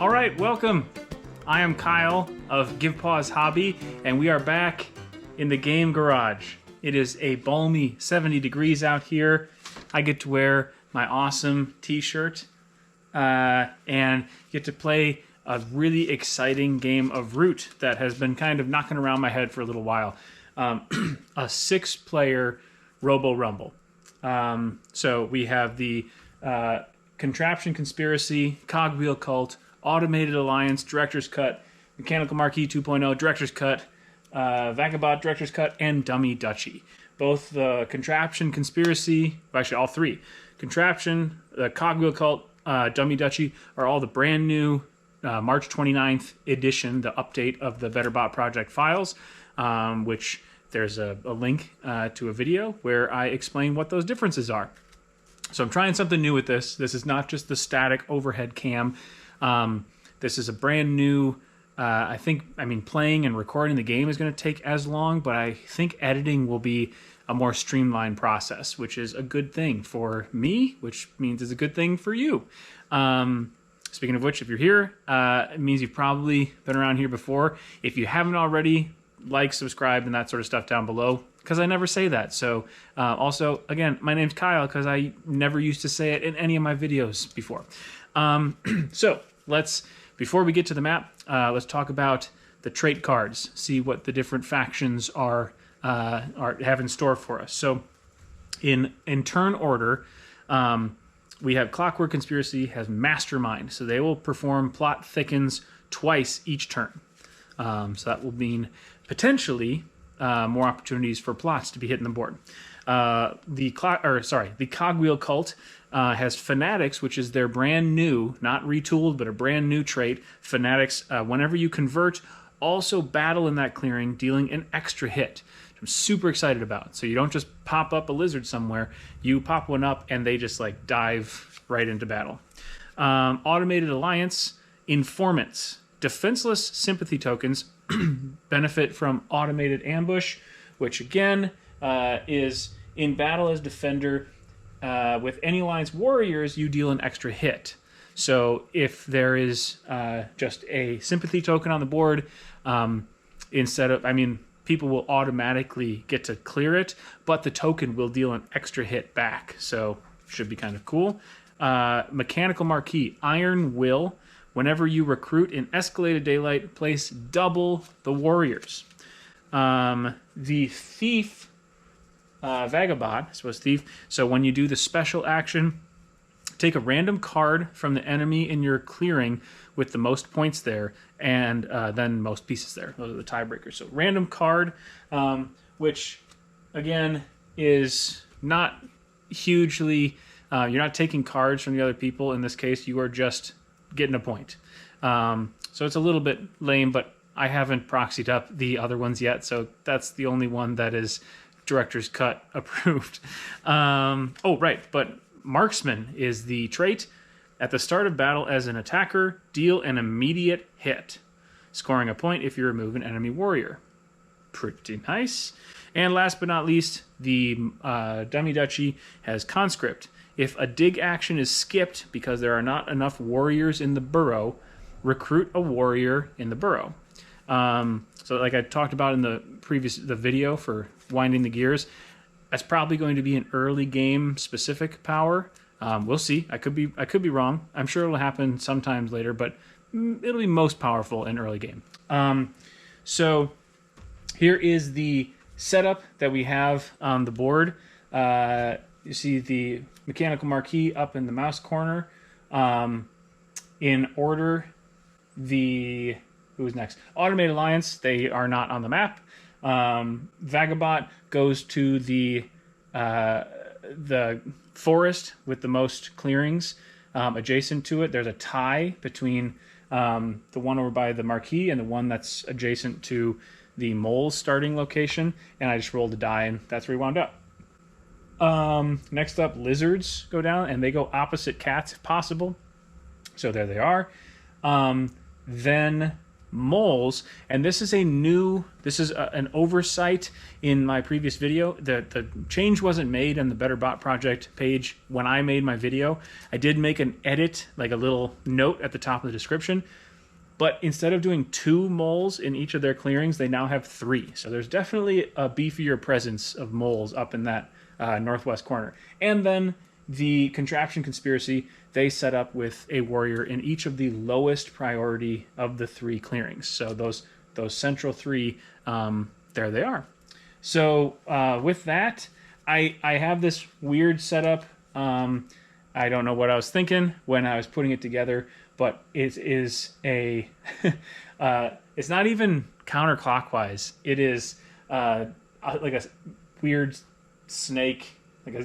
All right, welcome. I am Kyle of Give Pause Hobby, and we are back in the game garage. It is a balmy 70 degrees out here. I get to wear my awesome t-shirt and get to play a really exciting game of Root that has been kind of knocking around my head for a little while. A 6-player Robo Rumble. So we have the Contraption Conspiracy, Cogwheel Cult, Automated Alliance, Director's Cut, Mechanical Marquee 2.0, Director's Cut, Vagabot, Director's Cut, and Dummy Duchy. Both the Contraption Conspiracy, actually all three, Contraption, the Cogwheel Cult, Dummy Duchy, are all the brand new March 29th edition, the update of the Vetterbot project files, which there's a link to a video where I explain what those differences are. So I'm trying something new with this. This is not just the static overhead cam. This is a brand new, playing and recording the game is going to take as long, but I think editing will be a more streamlined process, which is a good thing for me, which means it's a good thing for you. Speaking of which, if you're here, it means you've probably been around here before. If you haven't already, like, subscribe, and that sort of stuff down below, because I never say that. So also, again, my name's Kyle, because I never used to say it in any of my videos before. So before we get to the map, let's talk about the trait cards, see what the different factions have in store for us. So in turn order, we have Clockwork Conspiracy has Mastermind, so they will perform plot thickens twice each turn. So that will mean potentially more opportunities for plots to be hitting the board. The Cogwheel Cult has Fanatics, which is their brand new, not retooled, but a brand new trait. Fanatics, whenever you convert, also battle in that clearing, dealing an extra hit. I'm super excited about. So you don't just pop up a lizard somewhere, you pop one up and they just like dive right into battle. Automated Alliance, Informants, defenseless sympathy tokens benefit from Automated Ambush, which again is in battle as defender. With any alliance warriors, you deal an extra hit. So if there is just a sympathy token on the board, people will automatically get to clear it, but the token will deal an extra hit back. So should be kind of cool. Mechanical Marquee, Iron Will. Whenever you recruit in Escalated Daylight, place double the warriors. The Thief, Vagabot, I suppose Thief. So when you do the special action, take a random card from the enemy in your clearing with the most points there, and then most pieces there. Those are the tiebreakers. So random card, which again is not hugely, you're not taking cards from the other people. In this case, you are just getting a point. So it's a little bit lame, but I haven't proxied up the other ones yet, so that's the only one that is Director's Cut approved. But Marksman is the trait. At the start of battle as an attacker, deal an immediate hit, scoring a point if you remove an enemy warrior. Pretty nice. And last but not least, the Dummy Duchy has Conscript. If a dig action is skipped because there are not enough warriors in the burrow, recruit a warrior in the burrow. So like I talked about in the video for winding the gears, that's probably going to be an early game specific power. We'll see. I could be wrong. I'm sure it'll happen sometimes later, but it'll be most powerful in early game. So here is the setup that we have on the board. You see the Mechanical Marquee up in the mouse corner. In order, who's next? Automated Alliance, they are not on the map. Vagabot goes to the forest with the most clearings adjacent to it. There's a tie between the one over by the Marquee and the one that's adjacent to the mole's starting location, and I just rolled a die, and that's where we wound up. Next up, lizards go down, and they go opposite cats if possible. So there they are. Then moles, and this is an oversight in my previous video. The change wasn't made on the BetterBot project page when I made my video. I did make an edit, like a little note at the top of the description, but instead of doing 2 moles in each of their clearings, they now have 3. So there's definitely a beefier presence of moles up in that northwest corner. And then the Contraption Conspiracy, they set up with a warrior in each of the lowest priority of the 3 clearings. So those central 3, there they are. So with that, I have this weird setup. I don't know what I was thinking when I was putting it together, but it is a it's not even counterclockwise. It is like a weird snake, like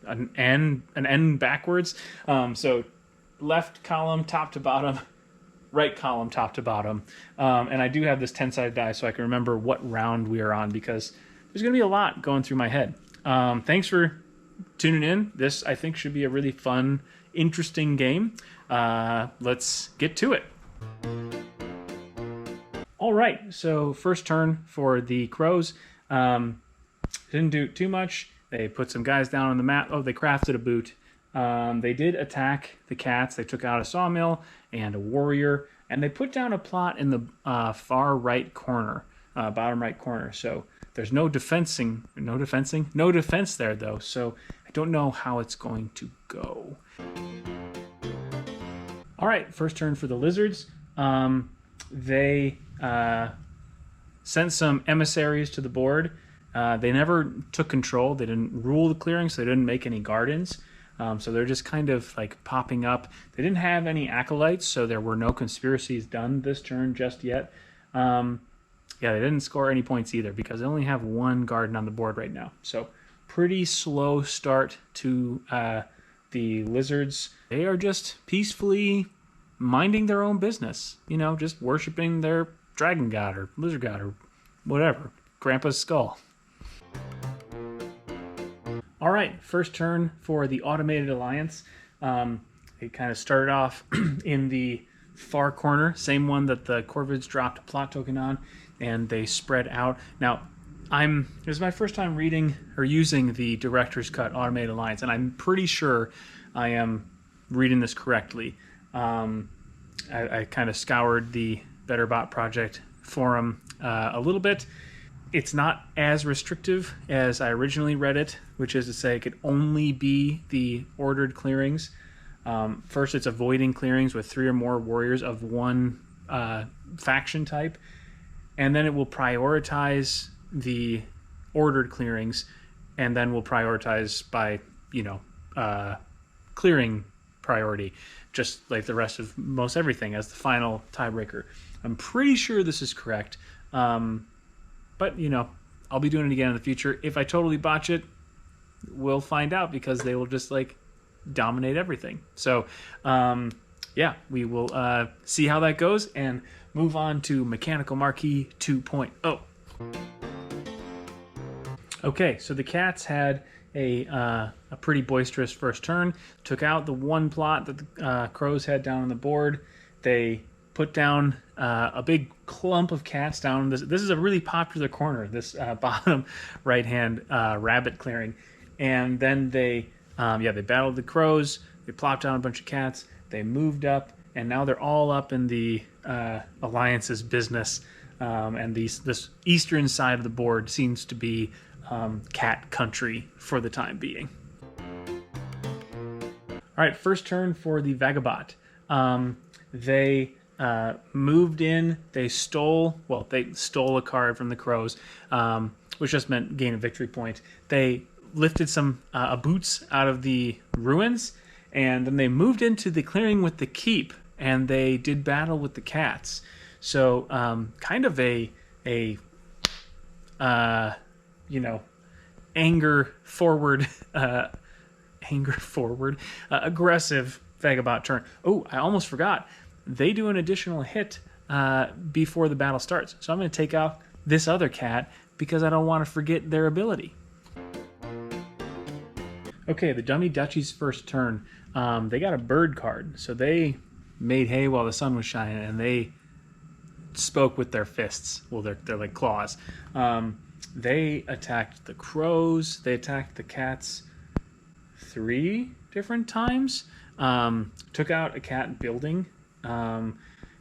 an N backwards. So left column top to bottom, right column top to bottom. And I do have this 10-sided die so I can remember what round we are on, because there's going to be a lot going through my head. Thanks for tuning in. This, I think, should be a really fun, interesting game. Let's get to it. All right, so first turn for the Crows. Didn't do too much. They put some guys down on the map. Oh, they crafted a boot. They did attack the cats. They took out a sawmill and a warrior, and they put down a plot in the far right corner, bottom right corner. So there's no defense there though. So I don't know how it's going to go. All right, first turn for the lizards. They sent some emissaries to the board. They never took control. They didn't rule the clearing, so they didn't make any gardens. So they're just kind of like popping up. They didn't have any acolytes, so there were no conspiracies done this turn just yet. Yeah, they didn't score any points either because they only have 1 garden on the board right now. So pretty slow start to the lizards. They are just peacefully minding their own business, you know, just worshiping their dragon god or lizard god or whatever, Grandpa's skull. All right, first turn for the Automated Alliance. It kind of started off in the far corner, same one that the Corvids dropped a plot token on, and they spread out. Now, this is my first time reading or using the Director's Cut Automated Alliance, and I'm pretty sure I am reading this correctly. I kind of scoured the BetterBot project forum a little bit. It's not as restrictive as I originally read it, which is to say it could only be the ordered clearings. First, it's avoiding clearings with 3 or more warriors of 1 faction type, and then it will prioritize the ordered clearings, and then will prioritize by, clearing priority, just like the rest of most everything as the final tiebreaker. I'm pretty sure this is correct. But, I'll be doing it again in the future. If I totally botch it, we'll find out because they will just, dominate everything. So, yeah, we will see how that goes and move on to Mechanical Marquee 2.0. Okay, so the cats had a pretty boisterous first turn. Took out the 1 plot that the crows had down on the board. They put down a big clump of cats down. This is a really popular corner, this bottom right-hand rabbit clearing. And then they battled the crows. They plopped down a bunch of cats. They moved up, and now they're all up in the Alliance's business. And this eastern side of the board seems to be cat country for the time being. All right, first turn for the Vagabot. They moved in. They stole a card from the crows, which just meant gain a victory point. They lifted some boots out of the ruins, and then they moved into the clearing with the keep, and they did battle with the cats. So kind of a anger forward, aggressive Vagabot turn. Oh, I almost forgot. They do an additional hit before the battle starts. So I'm going to take out this other cat because I don't want to forget their ability. Okay, the Dummy Duchy's first turn. They got a bird card. So they made hay while the sun was shining, and they spoke with their fists. Well, they're like claws. They attacked the crows. They attacked the cats 3 different times. Took out a cat building.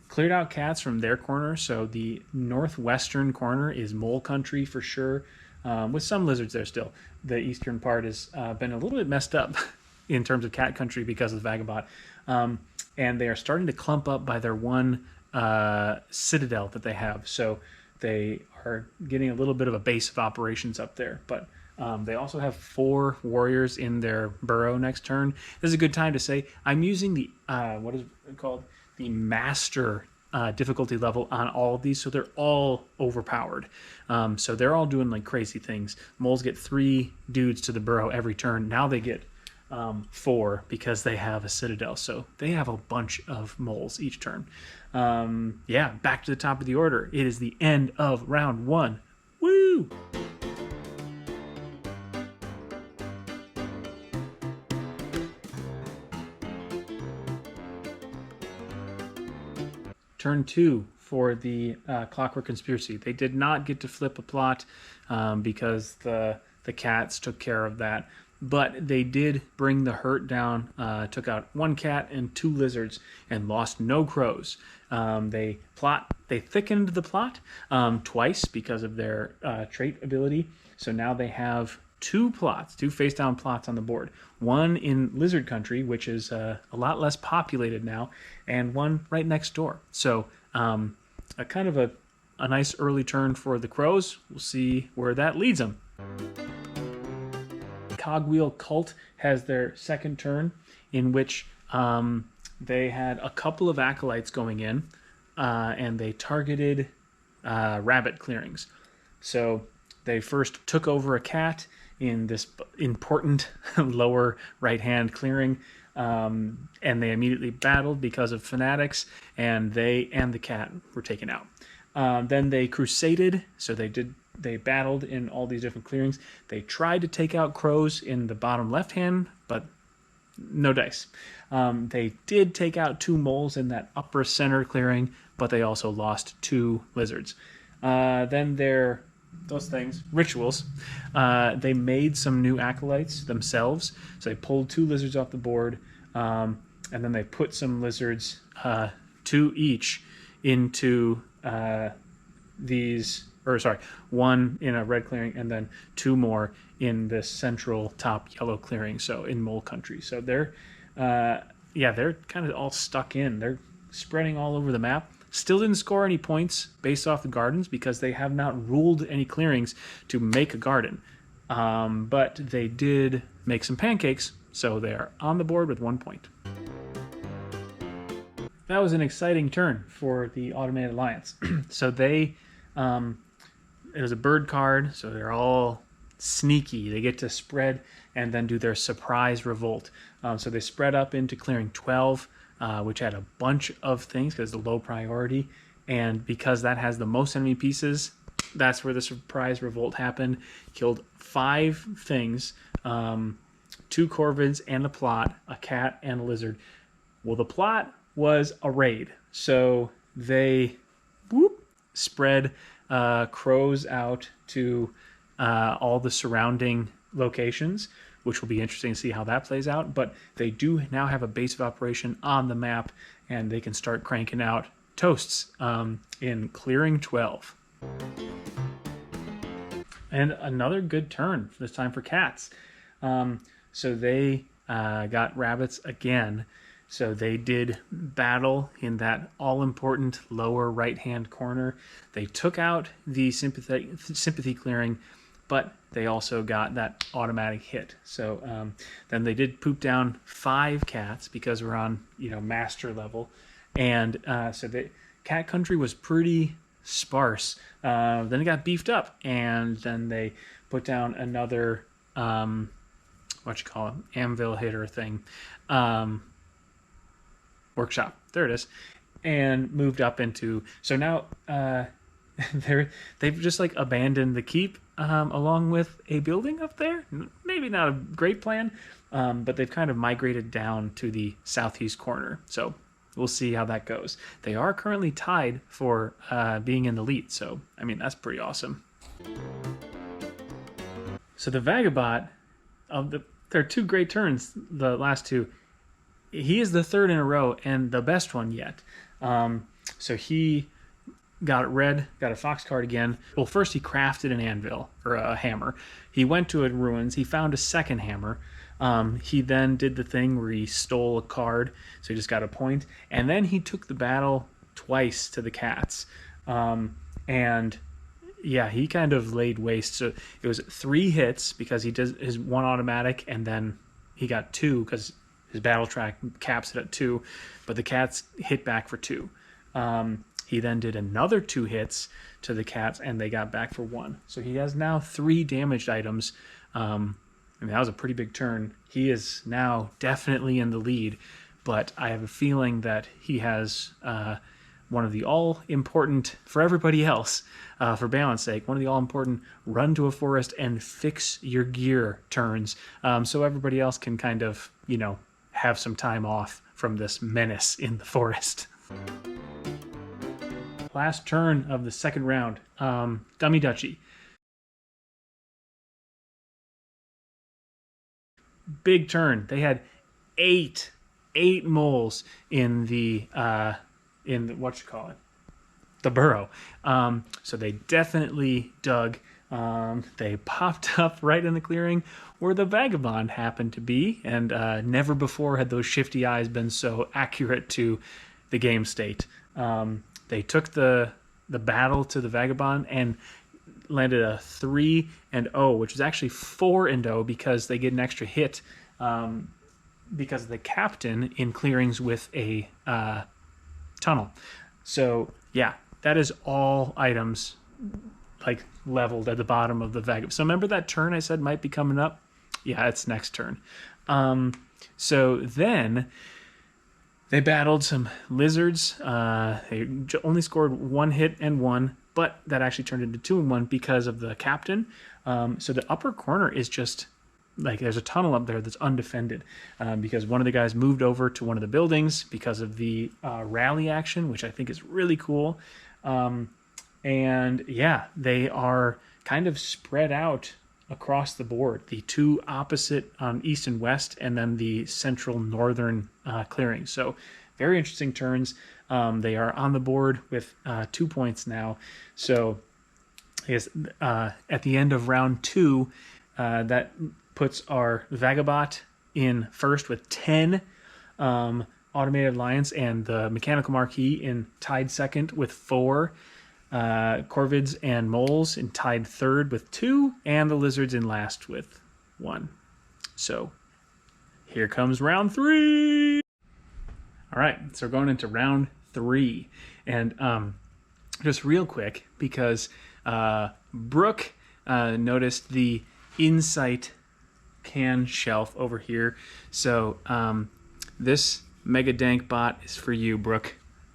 Cleared out cats from their corner. So the northwestern corner is mole country for sure, with some lizards there still. The eastern part has been a little bit messed up in terms of cat country because of the vagabond. And they are starting to clump up by their one citadel that they have. So they are getting a little bit of a base of operations up there. But they also have 4 warriors in their burrow next turn. This is a good time to say I'm using the, what is it called? The master difficulty level on all of these. So they're all overpowered. So they're all doing like crazy things. Moles get 3 dudes to the burrow every turn. Now they get 4 because they have a citadel. So they have a bunch of moles each turn. Yeah, back to the top of the order. It is the end of round 1. Woo! Turn 2 for the Clockwork Conspiracy. They did not get to flip a plot because the cats took care of that. But they did bring the hurt down, took out 1 cat and 2 lizards, and lost no crows. They thickened the plot twice because of their trait ability. So now they have 2 face-down plots on the board. 1 in lizard country, which is a lot less populated now, and 1 right next door. So a kind of a nice early turn for the crows. We'll see where that leads them. Cogwheel Cult has their second turn, in which they had a couple of acolytes going in, and they targeted rabbit clearings. So they first took over a cat in this important lower right-hand clearing, and they immediately battled because of fanatics, and they and the cat were taken out. Then they crusaded, so they battled in all these different clearings. They tried to take out crows in the bottom left-hand, but no dice. They did take out 2 moles in that upper center clearing, but they also lost 2 lizards. Then those things, rituals, they made some new acolytes themselves. So they pulled 2 lizards off the board, and then they put some lizards, 2 each, into one in a red clearing, and then 2 more in this central top yellow clearing, so in mole country. So they're kind of all stuck in. They're spreading all over the map. Still didn't score any points based off the gardens because they have not ruled any clearings to make a garden. But they did make some pancakes, so they are on the board with 1 point. That was an exciting turn for the Automated Alliance. So it was a bird card, so they're all sneaky. They get to spread and then do their surprise revolt. So they spread up into clearing 12, which had a bunch of things because it's a low priority. And because that has the most enemy pieces, that's where the surprise revolt happened. Killed 5 things, 2 corvids and a plot, a cat and a lizard. Well, the plot was a raid. So they spread crows out to all the surrounding locations, which will be interesting to see how that plays out. But they do now have a base of operation on the map, and they can start cranking out toasts in clearing 12. And another good turn, this time for cats. So they got rabbits again. So they did battle in that all-important lower right-hand corner. They took out the sympathy clearing, but they also got that automatic hit. So then they did poop down 5 cats because we're on master level, and so the cat country was pretty sparse. Then it got beefed up, and then they put down another anvil hitter thing. Workshop. There it is. And moved up into... So now they've just abandoned the keep along with a building up there. Maybe not a great plan, but they've kind of migrated down to the southeast corner. So we'll see how that goes. They are currently tied for being in the lead, so I mean that's pretty awesome. So the Vagabot there are two great turns, the last two. He is the third in a row and the best one yet. So he got red, got a fox card again. Well, first he crafted an anvil, or a hammer. He went to ruins, he found a second hammer. He then did the thing where he stole a card, so he just got a point. And then he took the battle twice to the cats. And yeah, he kind of laid waste. So it was 3 hits because he does his 1 automatic, and then he got 2 because his battle track caps it at 2, but the cats hit back for 2. He then did another 2 hits to the cats, and they got back for 1. So he has now 3 damaged items. I mean, that was a pretty big turn. He is now definitely in the lead, but I have a feeling that he has one of the all-important, for everybody else, for balance sake, one of the all-important run to a forest and fix your gear turns, so everybody else can kind of, you know, have some time off from this menace in the forest. Last turn of the second round, Dummy Duchy. Big turn. They had eight moles in the what you call it, the burrow. So they definitely dug. They popped up right in the clearing where the Vagabond happened to be, and never before had those shifty eyes been so accurate to the game state. They took the battle to the Vagabond and landed a 3-0, which is actually 4-0 because they get an extra hit because of the captain in clearings with a tunnel. So yeah, that is all items like leveled at the bottom of the Vagabond. So remember that turn I said might be coming up? Yeah, it's next turn. So then they battled some lizards. They only scored 1 hit and 1, but that actually turned into 2 and 1 because of the captain. So the upper corner is just like there's a tunnel up there that's undefended because one of the guys moved over to one of the buildings because of the rally action, which I think is really cool. And yeah, they are kind of spread out across the board, the 2 opposite east and west, and then the central northern clearing. So very interesting turns. They are on the board with 2 points now. So I guess at the end of round 2, that puts our Vagabot in first with 10 automated lions, and the Mechanical Marquis in tied second with 4. Corvids and moles in tied third with 2, and the lizards in last with 1. So here comes round 3. All right, so we're going into round 3, and just real quick because Brooke noticed the Insight can shelf over here. So this Mega Dank bot is for you, Brooke,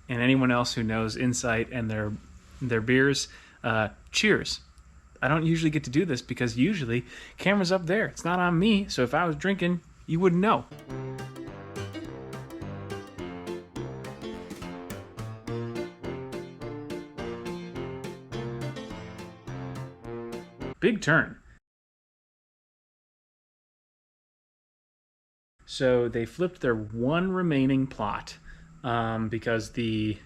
and anyone else who knows Insight and their beers. Cheers. I don't usually get to do this because usually camera's up there. It's not on me, so if I was drinking, you wouldn't know. Big turn. So they flipped their 1 remaining plot because the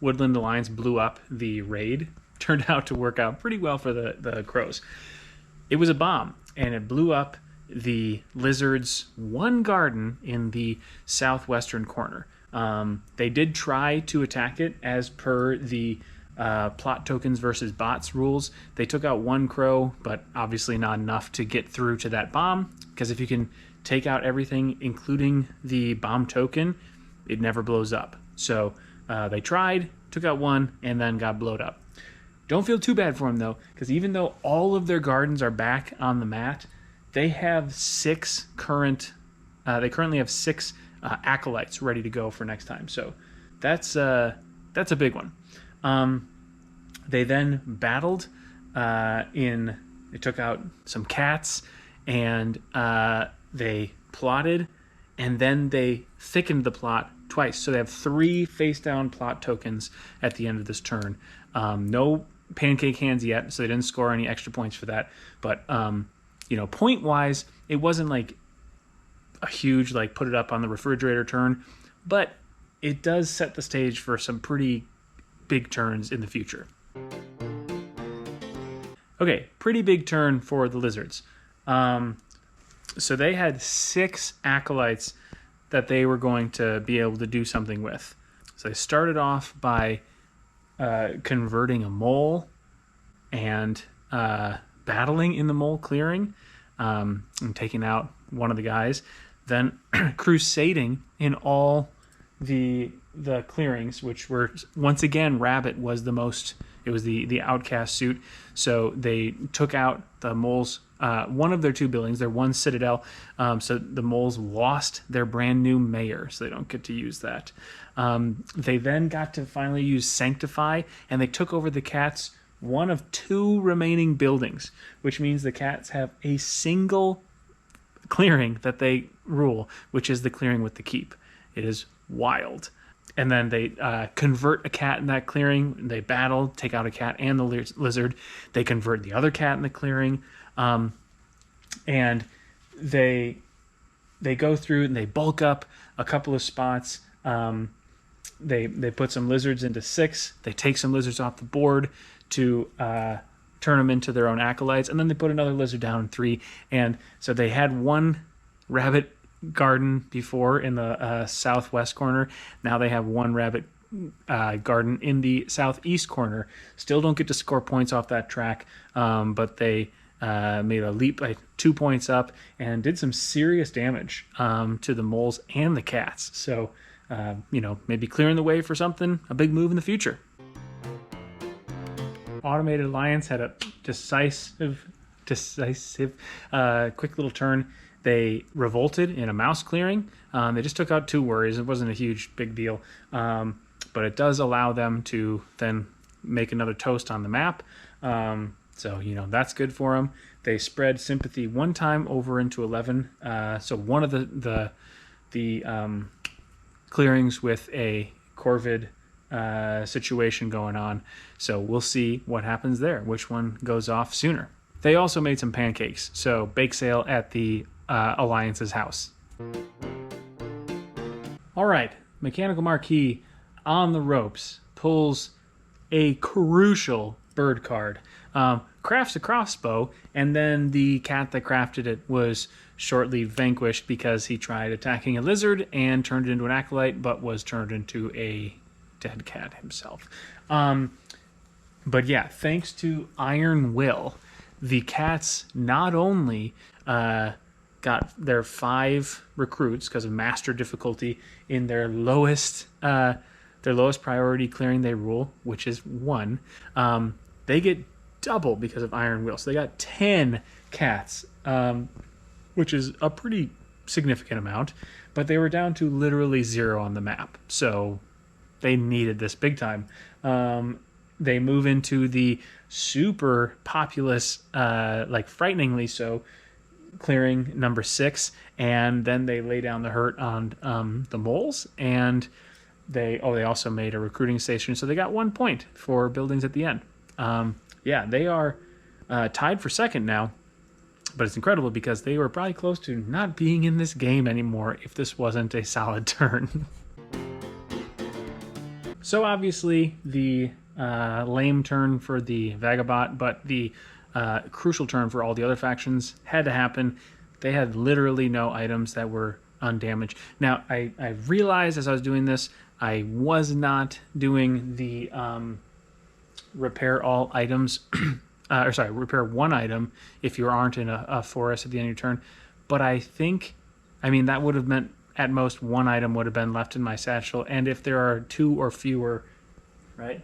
Woodland Alliance blew up the raid. Turned out to work out pretty well for the crows. It was a bomb, and it blew up the lizards' 1 garden in the southwestern corner. They did try to attack it as per the plot tokens versus bots rules. They took out 1 crow, but obviously not enough to get through to that bomb, because if you can take out everything, including the bomb token, it never blows up. So they tried, took out 1, and then got blowed up. Don't feel too bad for them, though, because even though all of their gardens are back on the mat, they have 6 current... they currently have 6 acolytes ready to go for next time. So that's a big one. They then battled they took out some cats, and they plotted, and then they thickened the plot twice. So they have 3 face-down plot tokens at the end of this turn. No pancake hands yet, so they didn't score any extra points for that. But, you know, point-wise, it wasn't like a huge, like, put it up on the refrigerator turn. But it does set the stage for some pretty big turns in the future. Okay, pretty big turn for the lizards. So they had 6 acolytes that they were going to be able to do something with. So they started off by converting a mole and battling in the mole clearing and taking out one of the guys. Then crusading in all the clearings, which were, once again, rabbit was the most, it was the outcast suit. So they took out the moles, one of their 2 buildings, their 1 citadel. So the moles lost their brand new mayor, so they don't get to use that. They then got to finally use sanctify, and they took over the cats' 1 of 2 remaining buildings, which means the cats have a single clearing that they rule, which is the clearing with the keep. It is wild. And then they convert a cat in that clearing. They battle, take out a cat and the lizard. They convert the other cat in the clearing. And they go through and they bulk up a couple of spots. They put some lizards into 6. They take some lizards off the board to turn them into their own acolytes. And then they put another lizard down in 3. And so they had 1 rabbit garden before in the southwest corner. Now they have 1 rabbit garden in the southeast corner. Still don't get to score points off that track, but they made a leap like 2 points up and did some serious damage to the moles and the cats. So, you know, maybe clearing the way for something, a big move in the future. Automated Alliance had a decisive, quick little turn. They revolted in a mouse clearing. They just took out 2 worries. It wasn't a huge, big deal. But it does allow them to then make another toast on the map. So, you know, that's good for them. They spread sympathy 1 time over into 11. So one of the clearings with a Corvid situation going on. So we'll see what happens there, which one goes off sooner. They also made some pancakes. So bake sale at the Alliance's house. All right, Mechanical Marquis on the ropes pulls a crucial bird card. Crafts a crossbow, and then the cat that crafted it was shortly vanquished because he tried attacking a lizard and turned it into an acolyte, but was turned into a dead cat himself. But yeah, thanks to Iron Will, the cats not only got their 5 recruits because of master difficulty in their lowest priority clearing they rule, which is 1. They get double because of Iron Will. So they got 10 cats, which is a pretty significant amount, but they were down to literally 0 on the map. So they needed this big time. They move into the super populous, like frighteningly so, clearing number 6, and then they lay down the hurt on the moles, and they also made a recruiting station, so they got 1 point for buildings at the end. Yeah, they are tied for 2nd now, but it's incredible because they were probably close to not being in this game anymore if this wasn't a solid turn. So obviously the lame turn for the Vagabot, but the crucial turn for all the other factions had to happen. They had literally no items that were undamaged. Now, I realized as I was doing this, I was not doing the repair all items, repair 1 item if you aren't in a forest at the end of your turn. But that would have meant at most 1 item would have been left in my satchel. And if there are 2 or fewer, right?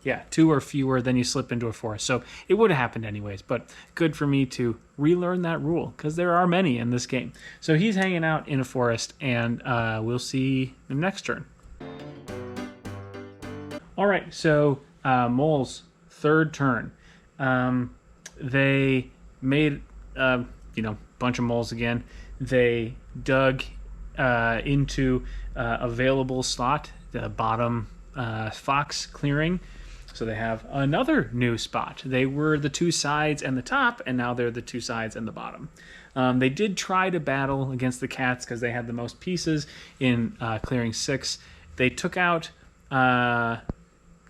Yeah, 2 or fewer, then you slip into a forest. So it would have happened anyways, but good for me to relearn that rule because there are many in this game. So he's hanging out in a forest, and we'll see him next turn. All right, so Mole's 3rd turn. They made, bunch of moles again. They dug into available slot, the bottom fox clearing. So they have another new spot. They were the two sides and the top, and now they're the two sides and the bottom. They did try to battle against the cats because they had the most pieces in clearing 6. They took out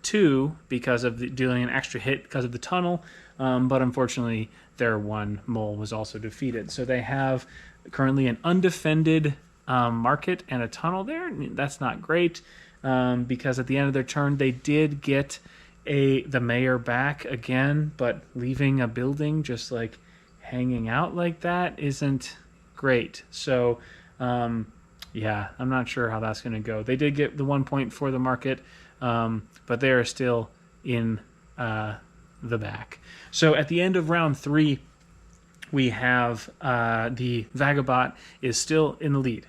2 because of dealing an extra hit because of the tunnel, but unfortunately their one mole was also defeated. So they have currently an undefended market and a tunnel there. That's not great because at the end of their turn they did get the mayor back again, but leaving a building just like hanging out like that isn't great. So yeah, I'm not sure how that's going to go. They did get the 1 point for the market, but they are still in the back. So at the end of round 3, we have the Vagabot is still in the lead,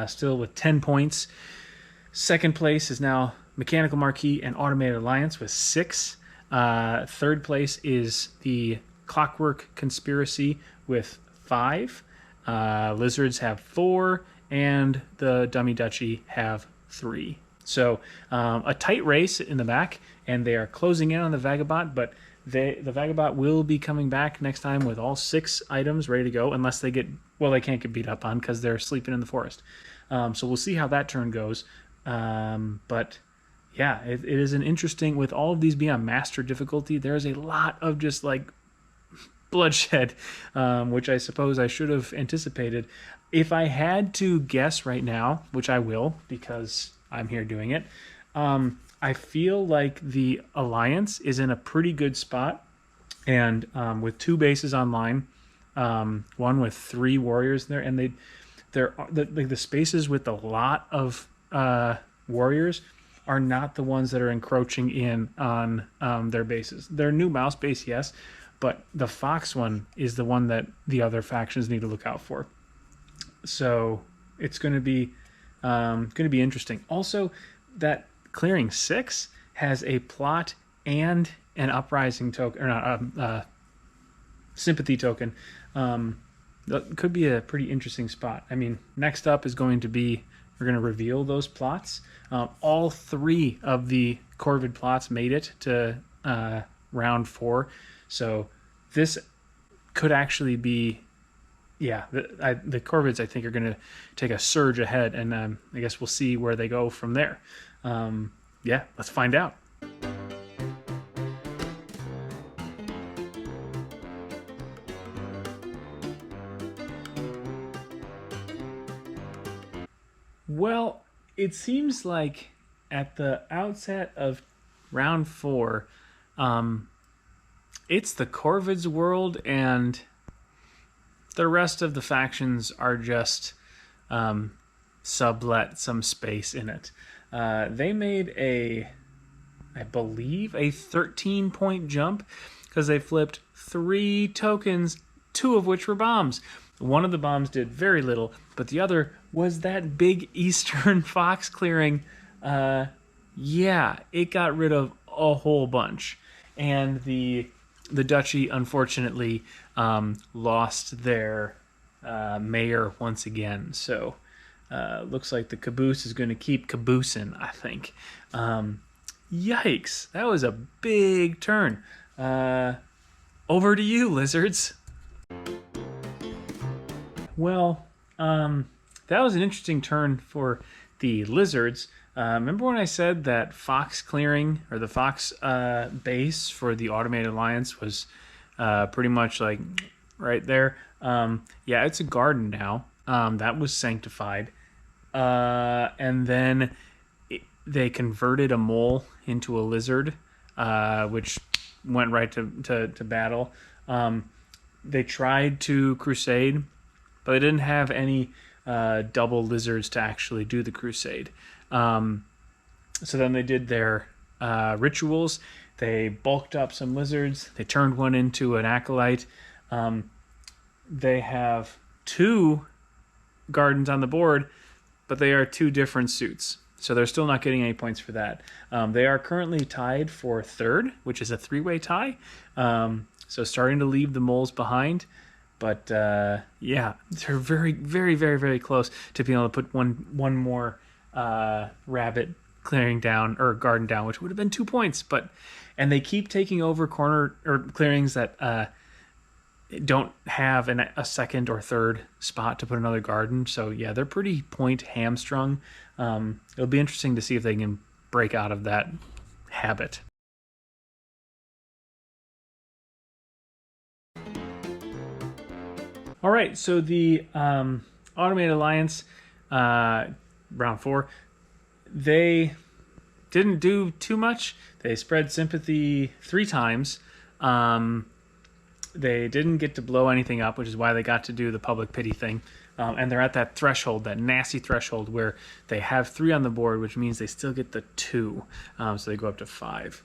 still with 10 points. Second place is now Mechanical Marquee and Automated Alliance with 6. Third place is the Clockwork Conspiracy with 5. Lizards have 4, and the Dummy Duchy have 3. So a tight race in the back, and they are closing in on the Vagabot, but the Vagabot will be coming back next time with all 6 items ready to go, unless they they can't get beat up on because they're sleeping in the forest. So we'll see how that turn goes. But yeah, it is an interesting, with all of these being on master difficulty, there's a lot of just like bloodshed, which I suppose I should have anticipated. If I had to guess right now, which I will because I'm here doing it, I feel like the Alliance is in a pretty good spot, and with 2 bases online, one with 3 warriors there, and the spaces with a lot of warriors are not the ones that are encroaching in on their bases. Their new mouse base, yes, but the fox one is the one that the other factions need to look out for. So it's going to be interesting. Also, that clearing 6 has a plot and an uprising token, or not sympathy token. That could be a pretty interesting spot. I mean, next up is going to be, we're going to reveal those plots. All 3 of the Corvid plots made it to round 4. So this could actually be, yeah, the Corvids I think are going to take a surge ahead, and I guess we'll see where they go from there. Yeah, let's find out. Well, it seems like at the outset of round 4, it's the Corvids world, and the rest of the factions are just sublet some space in it. They made I believe, a 13-point jump because they flipped 3 tokens, 2 of which were bombs. One of the bombs did very little, but the other was that big Eastern Fox clearing. Yeah, it got rid of a whole bunch. And the Duchy, unfortunately, lost their mayor once again. So looks like the caboose is going to keep caboosing, I think. Yikes, that was a big turn. Over to you, Lizards. Well, that was an interesting turn for the Lizards. Remember when I said that Fox clearing, or the Fox base for the Automated Alliance was pretty much like right there? Yeah, it's a garden now. That was sanctified. And then they converted a mole into a lizard, which went right to battle. They tried to crusade, but they didn't have any double lizards to actually do the crusade. So then they did their rituals. They bulked up some lizards. They turned one into an acolyte. They have 2 gardens on the board, but they are 2 different suits. So they're still not getting any points for that. They are currently tied for 3rd, which is a 3-way tie. So starting to leave the moles behind. But yeah, they're very, very, very, very close to being able to put one more rabbit clearing down or garden down, which would have been 2 points. And they keep taking over corner or clearings that don't have a second or third spot to put another garden. So yeah, they're pretty point hamstrung. It'll be interesting to see if they can break out of that habit. All right, so the Automated Alliance, round 4, they didn't do too much. They spread sympathy 3 times. They didn't get to blow anything up, which is why they got to do the public pity thing. And they're at that threshold, that nasty threshold, where they have 3 on the board, which means they still get the 2. So they go up to 5.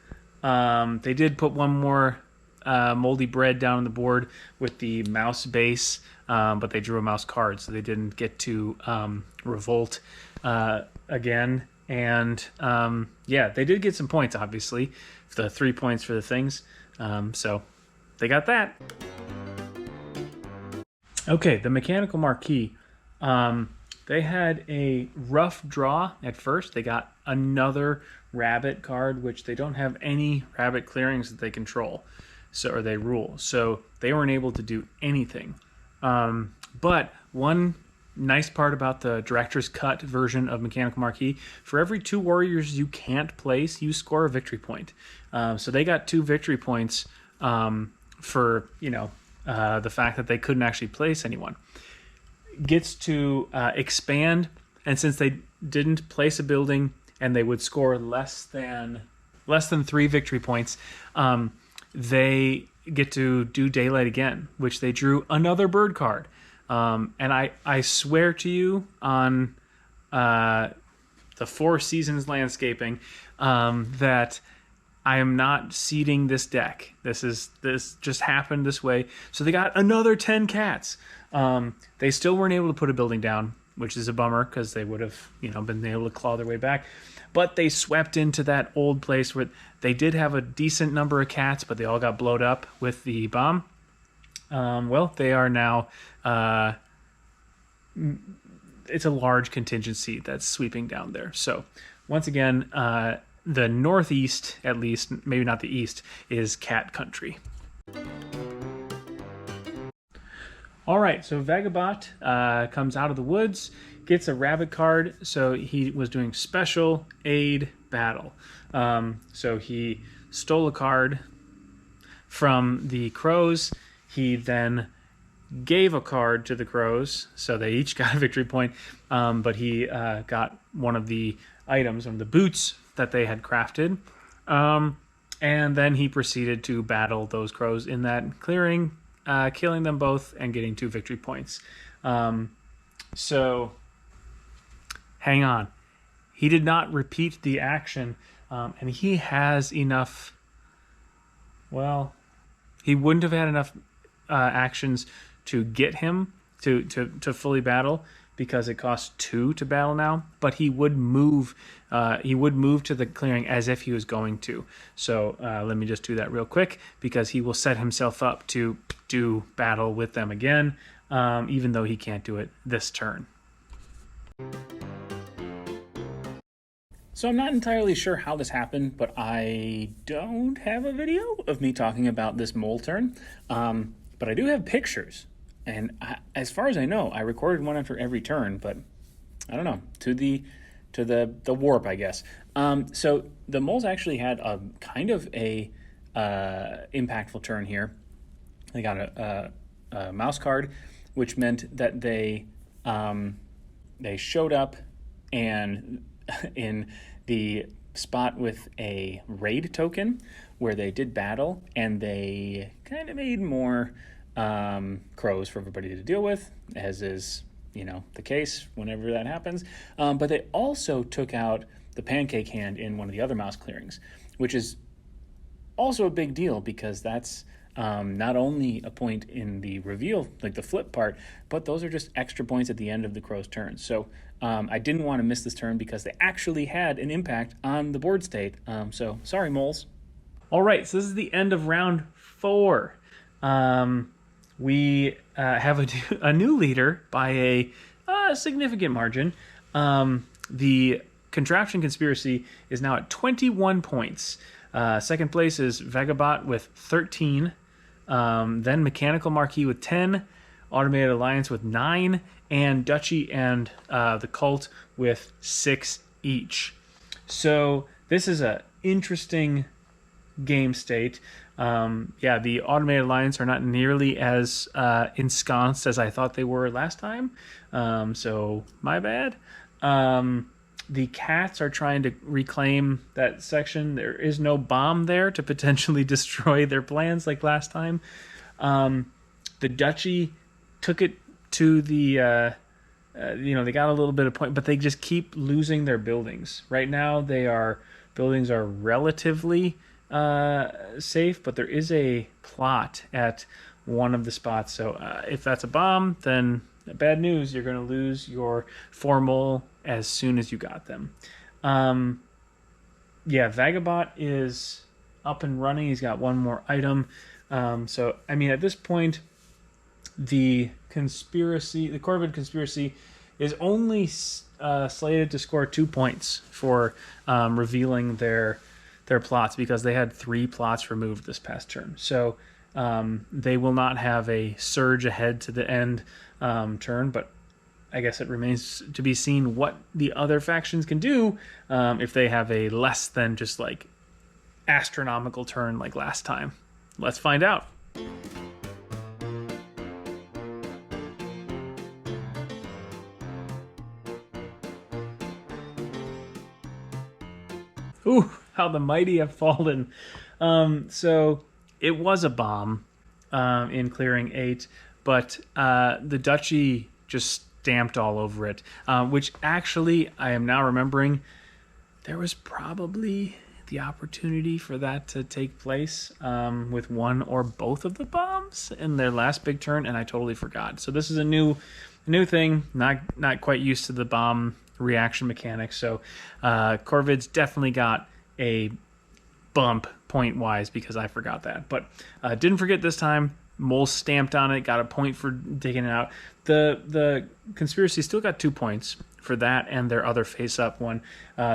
They did put one more moldy bread down on the board with the mouse base, but they drew a mouse card, so they didn't get to revolt again. And yeah, they did get some points, obviously, the 3 points for the things. So they got that. Okay, the Mechanical Marquee. They had a rough draw at first. They got another rabbit card, which they don't have any rabbit clearings that they control, or they rule. So they weren't able to do anything. But one nice part about the Director's Cut version of Mechanical Marquee, for every 2 warriors you can't place, you score a victory point. So they got 2 victory points for, the fact that they couldn't actually place anyone. Gets to expand, and since they didn't place a building and they would score less than 3 victory points, they get to do Daylight again, which they drew another bird card. And I swear to you on the 4 Seasons landscaping that I am not seeding this deck. This just happened this way. So they got another 10 cats. They still weren't able to put a building down, which is a bummer because they would have, been able to claw their way back. But they swept into that old place where they did have a decent number of cats, but they all got blowed up with the bomb. Well, they are now... it's a large contingency that's sweeping down there. So once again, the northeast, at least, maybe not the east, is cat country. All right, so Vagabot comes out of the woods, gets a rabbit card, so he was doing special aid battle. So he stole a card from the crows. He then gave a card to the crows, so they each got a victory point, but he got one of the items, one of the boots that they had crafted, and then he proceeded to battle those crows in that clearing, killing them both and getting 2 victory points. So hang on, he did not repeat the action, and he has enough, well, he wouldn't have had enough actions to get him to fully battle, because it costs 2 to battle now, but he would move to the clearing as if he was going to. So let me just do that real quick, because he will set himself up to do battle with them again, even though he can't do it this turn. So I'm not entirely sure how this happened, but I don't have a video of me talking about this mole turn, but I do have pictures. And as far as I know, I recorded one after every turn, but I don't know, to the warp, I guess. So the moles actually had a kind of a impactful turn here. They got a mouse card, which meant that they showed up and in the spot with a raid token where they did battle, and they kind of made more crows for everybody to deal with, as is the case whenever that happens. But they also took out the pancake hand in one of the other mouse clearings, which is also a big deal, because that's not only a point in the reveal, like the flip part, but those are just extra points at the end of the crow's turn. So I didn't want to miss this turn because they actually had an impact on the board state. So sorry, moles. All right, so this is the end of round 4. we have a new leader by a significant margin. The Contraption Conspiracy is now at 21 points. Second place is Vagabot with 13. Then Mechanical Marquis with 10. Automated Alliance with 9. And Duchy and the Cult with 6 each. So this is an interesting game state. Yeah, the Automated Alliance are not nearly as ensconced as I thought they were last time. So my bad. The Cats are trying to reclaim that section. There is no bomb there to potentially destroy their plans like last time. The Duchy took it to the, they got a little bit of point, but they just keep losing their buildings. Right now, buildings are relatively safe, but there is a plot at one of the spots. So if that's a bomb, then bad news. You're going to lose your 4 mole as soon as you got them. Yeah, Vagabot is up and running. He's got one more item. So, I mean, at this point, the Corvid Conspiracy is only slated to score 2 points for revealing their plots, because they had 3 plots removed this past turn. So they will not have a surge ahead to the end turn, but I guess it remains to be seen what the other factions can do if they have a less than just like astronomical turn like last time. Let's find out. Ooh, how the mighty have fallen. So it was a bomb in clearing 8, but the Duchy just stamped all over it, which actually I am now remembering there was probably the opportunity for that to take place with one or both of the bombs in their last big turn, and I totally forgot. So this is a new thing, not quite used to the bomb reaction mechanics. So Corvid's definitely got a bump point wise because I forgot that, but didn't forget this time. Mole stamped on it, got a point for digging it out. The Conspiracy still got 2 points for that and their other face-up one.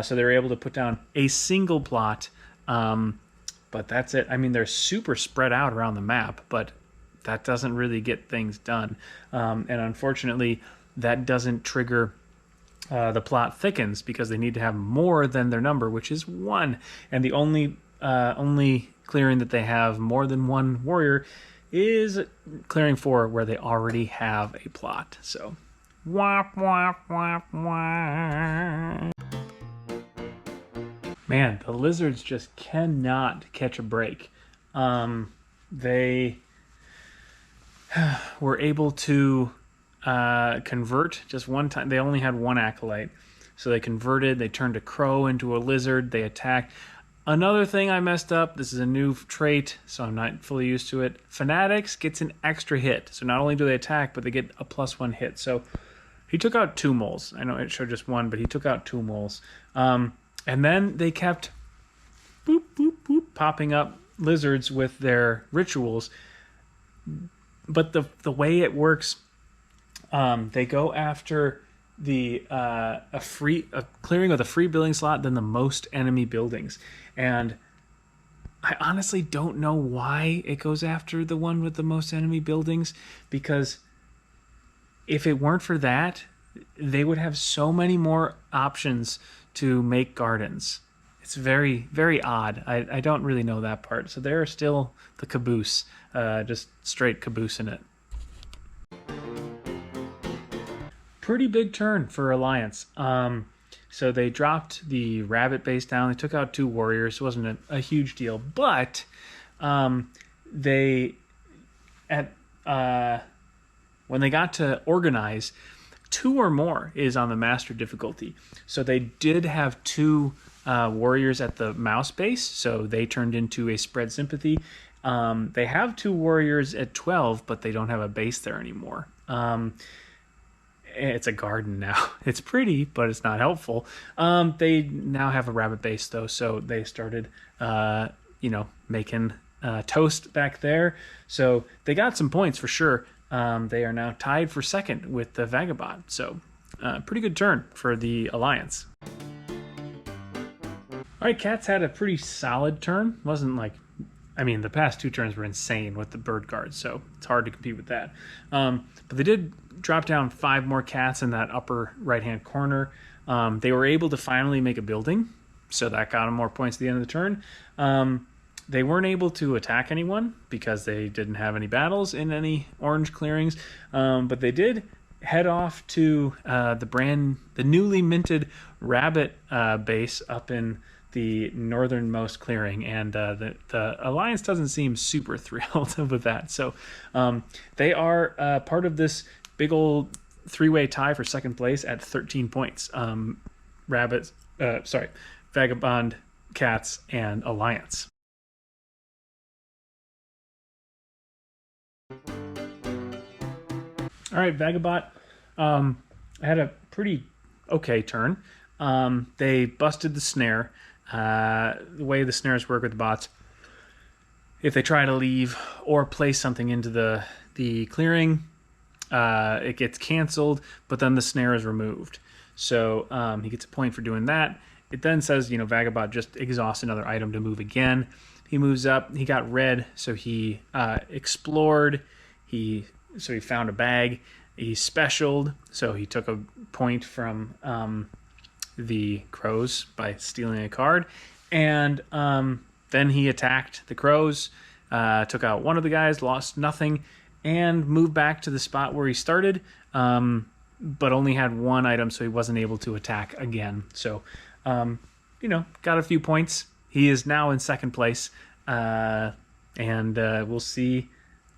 So they were able to put down a single plot, but that's it. I mean, they're super spread out around the map, but that doesn't really get things done. And unfortunately, that doesn't trigger the plot thickens because they need to have more than their number, which is 1. And the only clearing that they have more than 1 warrior is clearing 4, where they already have a plot. So, wah, wah, wah, wah. Man, the lizards just cannot catch a break. They were able to convert just one time. They only had 1 acolyte, so they converted. They turned a crow into a lizard. They attacked. Another thing I messed up, this is a new trait, so I'm not fully used to it. Fanatics gets an extra hit. So not only do they attack, but they get a +1 hit. So he took out 2 moles. I know it showed just 1, but he took out 2 moles. And then they kept boop, boop, boop, popping up lizards with their rituals. But the way it works, they go after the a clearing with a free building slot than the most enemy buildings, and I honestly don't know why it goes after the one with the most enemy buildings, because if it weren't for that, they would have so many more options to make gardens. It's very, very odd. I don't really know that part. So they're still the caboose, just straight caboose in it. Pretty big turn for Alliance. So they dropped the rabbit base down. They took out 2 warriors. It wasn't a huge deal, but when they got to organize, 2 or more is on the master difficulty. So they did have 2 warriors at the mouse base, so they turned into a spread sympathy. They have 2 warriors at 12, but they don't have a base there anymore. It's a garden now. It's pretty, but it's not helpful. They now have a rabbit base though, so they started, making toast back there. So they got some points for sure. They are now tied for second with the Vagabond. So pretty good turn for the Alliance. All right, Cats had a pretty solid turn. Wasn't like, I mean, the past 2 turns were insane with the bird guards, so it's hard to compete with that. But they did drop down 5 more cats in that upper right-hand corner. They were able to finally make a building, so that got them more points at the end of the turn. They weren't able to attack anyone because they didn't have any battles in any orange clearings, but they did head off to the newly minted rabbit base up in the northernmost clearing, and the Alliance doesn't seem super thrilled with that. So they are part of this big old 3-way tie for second place at 13 points. Vagabond, Cats, and Alliance. All right, Vagabot had a pretty okay turn. They busted the snare. The way the snares work with the bots, if they try to leave or place something into the clearing, it gets canceled, but then the snare is removed. So he gets a point for doing that. It then says, Vagabot just exhausts another item to move again. He moves up. He got red, so he explored. He found a bag. He specialed, so he took a point from the crows by stealing a card, and then he attacked the crows, took out one of the guys, lost nothing, and moved back to the spot where he started, but only had 1 item, so he wasn't able to attack again. So, got a few points. He is now in second place, and we'll see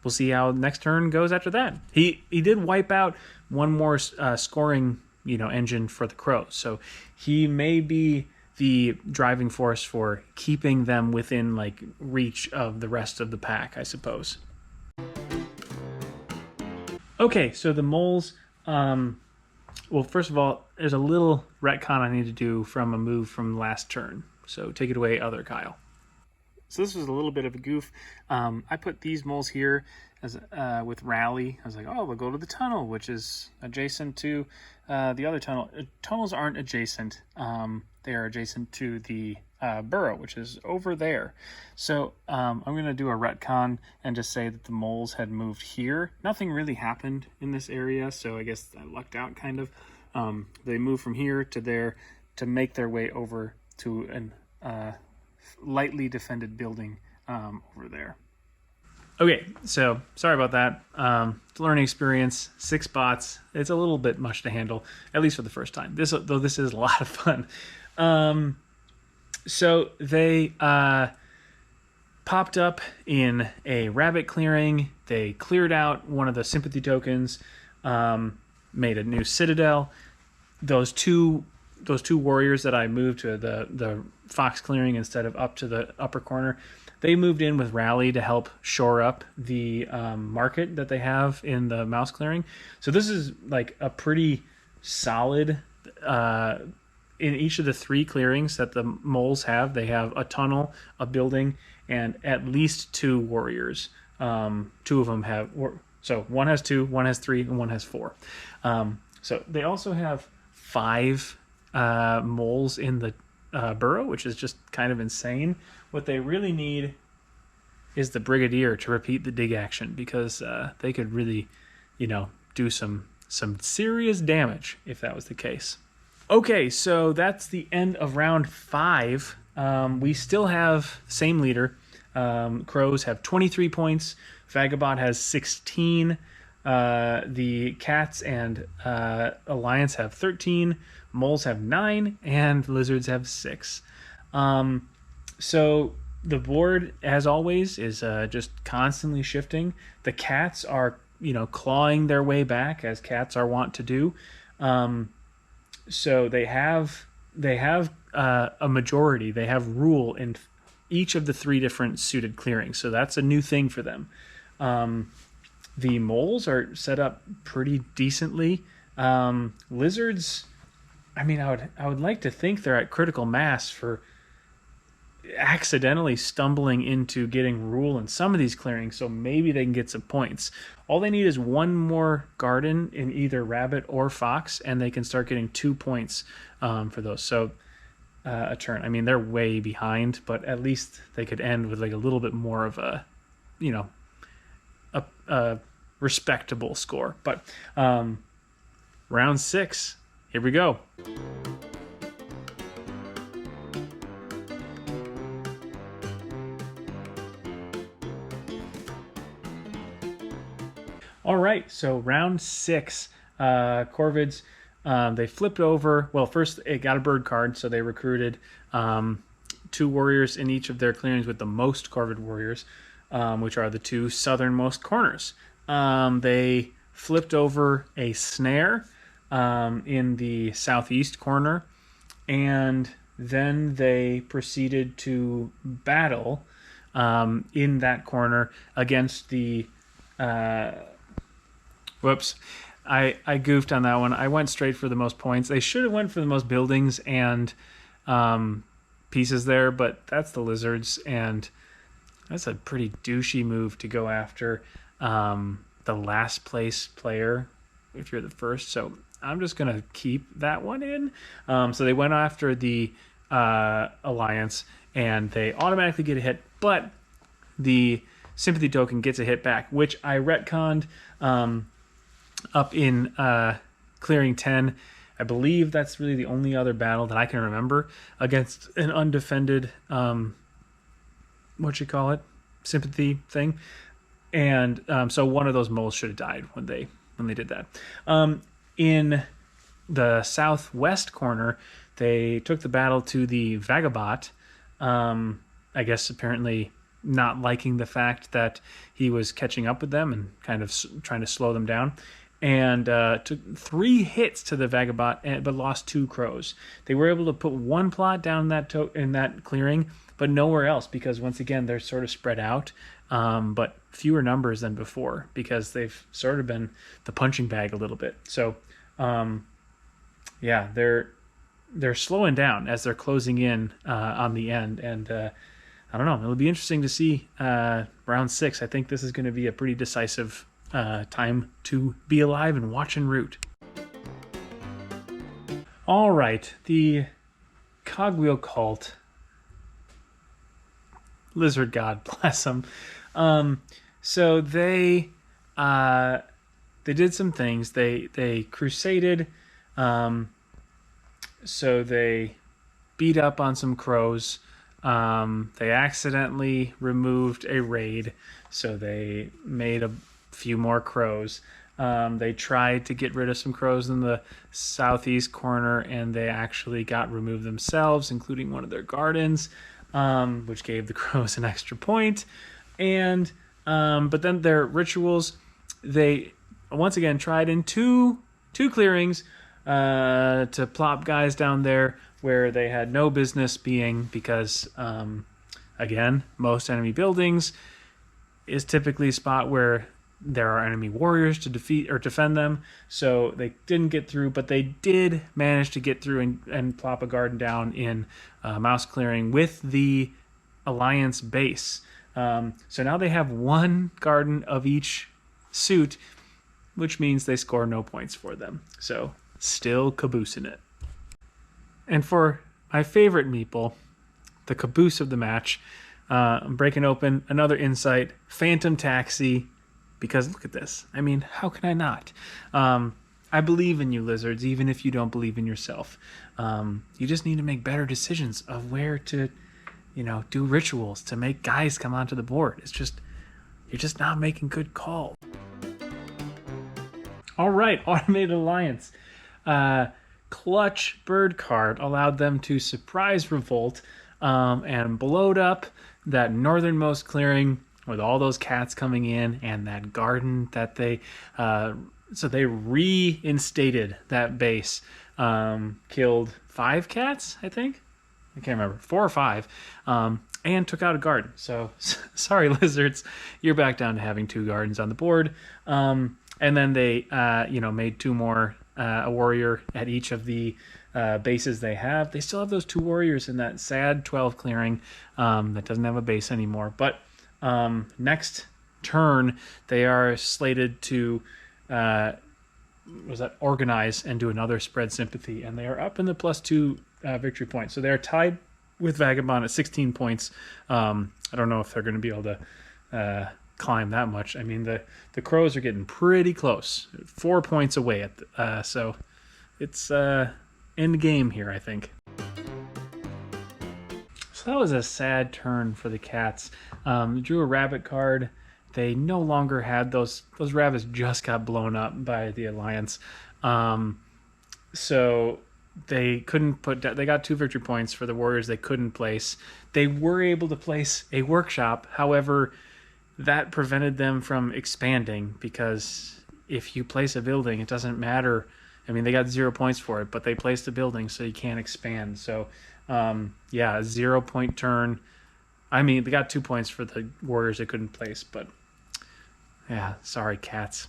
how next turn goes after that. He did wipe out one more scoring engine for the crows, so he may be the driving force for keeping them within reach of the rest of the pack, I suppose. Okay, so the moles, well, first of all, there's a little retcon I need to do from a move from last turn, so take it away, other Kyle. So this was a little bit of a goof. I put these moles here as with Rally. I was like, oh, we'll go to the tunnel, which is adjacent to the other tunnel. Tunnels aren't adjacent. They are adjacent to the burrow, which is over there. So I'm going to do a retcon and just say that the moles had moved here. Nothing really happened in this area, so I guess I lucked out kind of. They moved from here to there to make their way over to an lightly defended building over there. Okay, so sorry about that. It's a learning experience. 6 bots. It's a little bit much to handle, at least for the first time. This is a lot of fun. So they popped up in a rabbit clearing. They cleared out one of the sympathy tokens, made a new citadel. Those two warriors that I moved to the fox clearing instead of up to the upper corner, they moved in with Rally to help shore up the market that they have in the mouse clearing. So this is a pretty solid, in each of the 3 clearings that the moles have, they have a tunnel, a building, and at least 2 warriors. 2 of them have, so one has 2, one has 3, and one has 4. So they also have 5 moles in the burrow, which is just kind of insane. What they really need is the Brigadier to repeat the dig action, because they could really, do some serious damage if that was the case. Okay, so that's the end of round 5. We still have the same leader. Crows have 23 points. Vagabond has 16. The Cats and Alliance have 13. Moles have 9, and Lizards have 6. So the board, as always, is just constantly shifting. The Cats are, clawing their way back, as cats are wont to do. So they have a majority. They have rule in each of the 3 different suited clearings. So that's a new thing for them. The moles are set up pretty decently. Lizards, I mean, I would like to think they're at critical mass for accidentally stumbling into getting rule in some of these clearings, so maybe they can get some points. All they need is one more garden in either rabbit or fox, and they can start getting 2 points for those. So a turn. I mean, they're way behind, but at least they could end with like a little bit more of a, you know, a respectable score. But round 6, here we go. All right, so round 6, Corvids, they flipped over. Well, first it got a bird card, so they recruited 2 warriors in each of their clearings with the most Corvid warriors, which are the 2 southernmost corners. They flipped over a snare in the southeast corner, and then they proceeded to battle in that corner against the... Whoops. I goofed on that one. I went straight for the most points. They should have went for the most buildings and pieces there, but that's the lizards, and that's a pretty douchey move to go after the last place player if you're the first. So I'm just going to keep that one in. So they went after the alliance, and they automatically get a hit, but the sympathy token gets a hit back, which I retconned up in clearing 10. I believe that's really the only other battle that I can remember against an undefended sympathy thing. And so one of those moles should have died when they did that. In the southwest corner, they took the battle to the Vagabot. I guess apparently not liking the fact that he was catching up with them and kind of trying to slow them down, and took 3 hits to the Vagabot, but lost 2 crows. They were able to put 1 plot down in that clearing, but nowhere else, because once again they're sort of spread out, but fewer numbers than before, because they've sort of been the punching bag a little bit. So yeah, they're slowing down as they're closing in on the end, and I don't know. It'll be interesting to see round 6. I think this is going to be a pretty decisive time to be alive and watch and root. All right, the Cogwheel Cult, Lizard God, bless them. So they did some things. They crusaded. So they beat up on some crows. They accidentally removed a raid, so they made a few more crows. They tried to get rid of some crows in the southeast corner, and they actually got removed themselves, including one of their gardens, which gave the crows an extra point. And but then their rituals, they once again tried in two clearings to plop guys down there where they had no business being, because again, most enemy buildings is typically a spot where there are enemy warriors to defeat or defend them. So they didn't get through, but they did manage to get through and plop a garden down in mouse clearing with the alliance base. So now they have 1 garden of each suit, which means they score no points for them. So still caboosing it. And for my favorite meeple, the caboose of the match, I'm breaking open another Insight, Phantom Taxi, because look at this. I mean, how can I not? I believe in you, lizards, even if you don't believe in yourself. You just need to make better decisions of where to, do rituals to make guys come onto the board. You're just not making good calls. All right, Automated Alliance. Clutch bird card allowed them to surprise revolt and blowed up that northernmost clearing with all those cats coming in and that garden that they so they reinstated that base, killed 5 cats, I think. I can't remember, 4 or 5, and took out a garden. So sorry, lizards, you're back down to having 2 gardens on the board. And then they made 2 more, a warrior at each of the bases they have. They still have those 2 warriors in that sad 12 clearing that doesn't have a base anymore. But next turn, they are slated to organize and do another spread sympathy, and they are up in the +2 victory points. So they are tied with Vagabond at 16 points. I don't know if they're going to be able to climb that much. I mean, the Crows are getting pretty close, 4 points away so it's end game here, I think. So that was a sad turn for the Cats. Drew a rabbit card. They no longer had those rabbits, just got blown up by the Alliance. So they couldn't they got 2 victory points for the warriors they couldn't place. They were able to place a workshop. However, that prevented them from expanding, because if you place a building, it doesn't matter. I mean, they got 0 points for it, but they placed a building, so you can't expand. So, yeah, a 0 point turn. I mean, they got 2 points for the warriors they couldn't place, but yeah, sorry, Cats.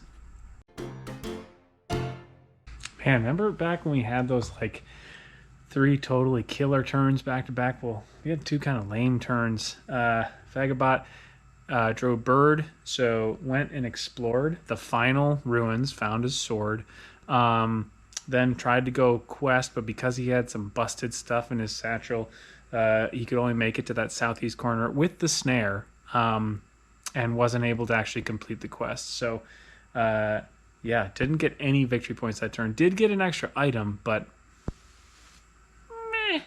Man, remember back when we had those like 3 totally killer turns back to back? Well, we had 2 kind of lame turns. Vagabot drove Bird, so went and explored the final ruins, found his sword. Then tried to go quest, but because he had some busted stuff in his satchel, he could only make it to that southeast corner with the snare, and wasn't able to actually complete the quest. So, yeah, didn't get any victory points that turn. Did get an extra item, but meh.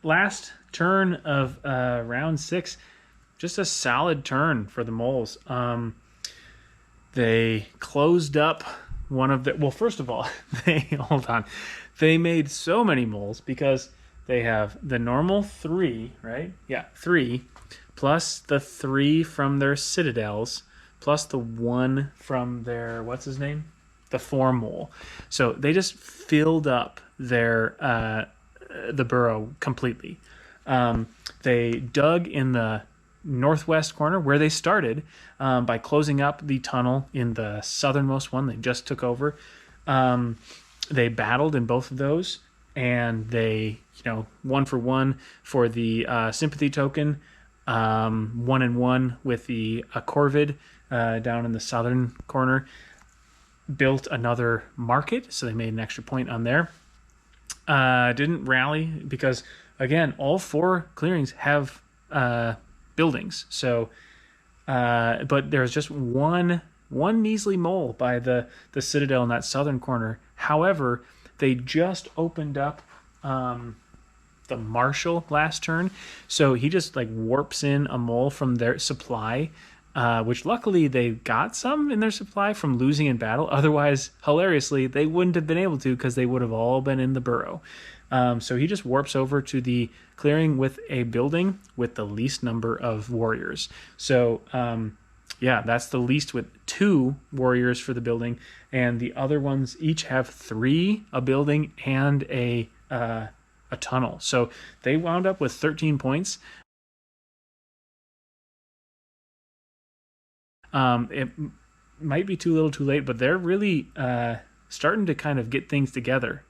Last turn of round 6, just a solid turn for the moles. They closed up one of the... Well, first of all, hold on. They made so many moles because they have the normal 3, right? Yeah, 3, plus the 3 from their citadels, plus the 1 from their, what's his name? The 4 mole. So they just filled up their the burrow completely. They dug in the northwest corner where they started by closing up the tunnel in the southernmost one they just took over. They battled in both of those, and they, 1 for 1 for the sympathy token, 1-1 with the Corvid down in the southern corner. Built another market, so they made an extra point on there. Didn't rally because, again, all 4 clearings have buildings. So, but there's just one measly mole by the citadel in that southern corner. However, they just opened up the marshal last turn, so he just like warps in a mole from their supply, which luckily they got some in their supply from losing in battle. Otherwise, hilariously, they wouldn't have been able to, because they would have all been in the burrow. So he just warps over to the clearing with a building with the least number of warriors. So, yeah, that's the least, with 2 warriors for the building, and the other ones each have 3, a building and a tunnel. So they wound up with 13 points. It might be too little too late, but they're really starting to kind of get things together.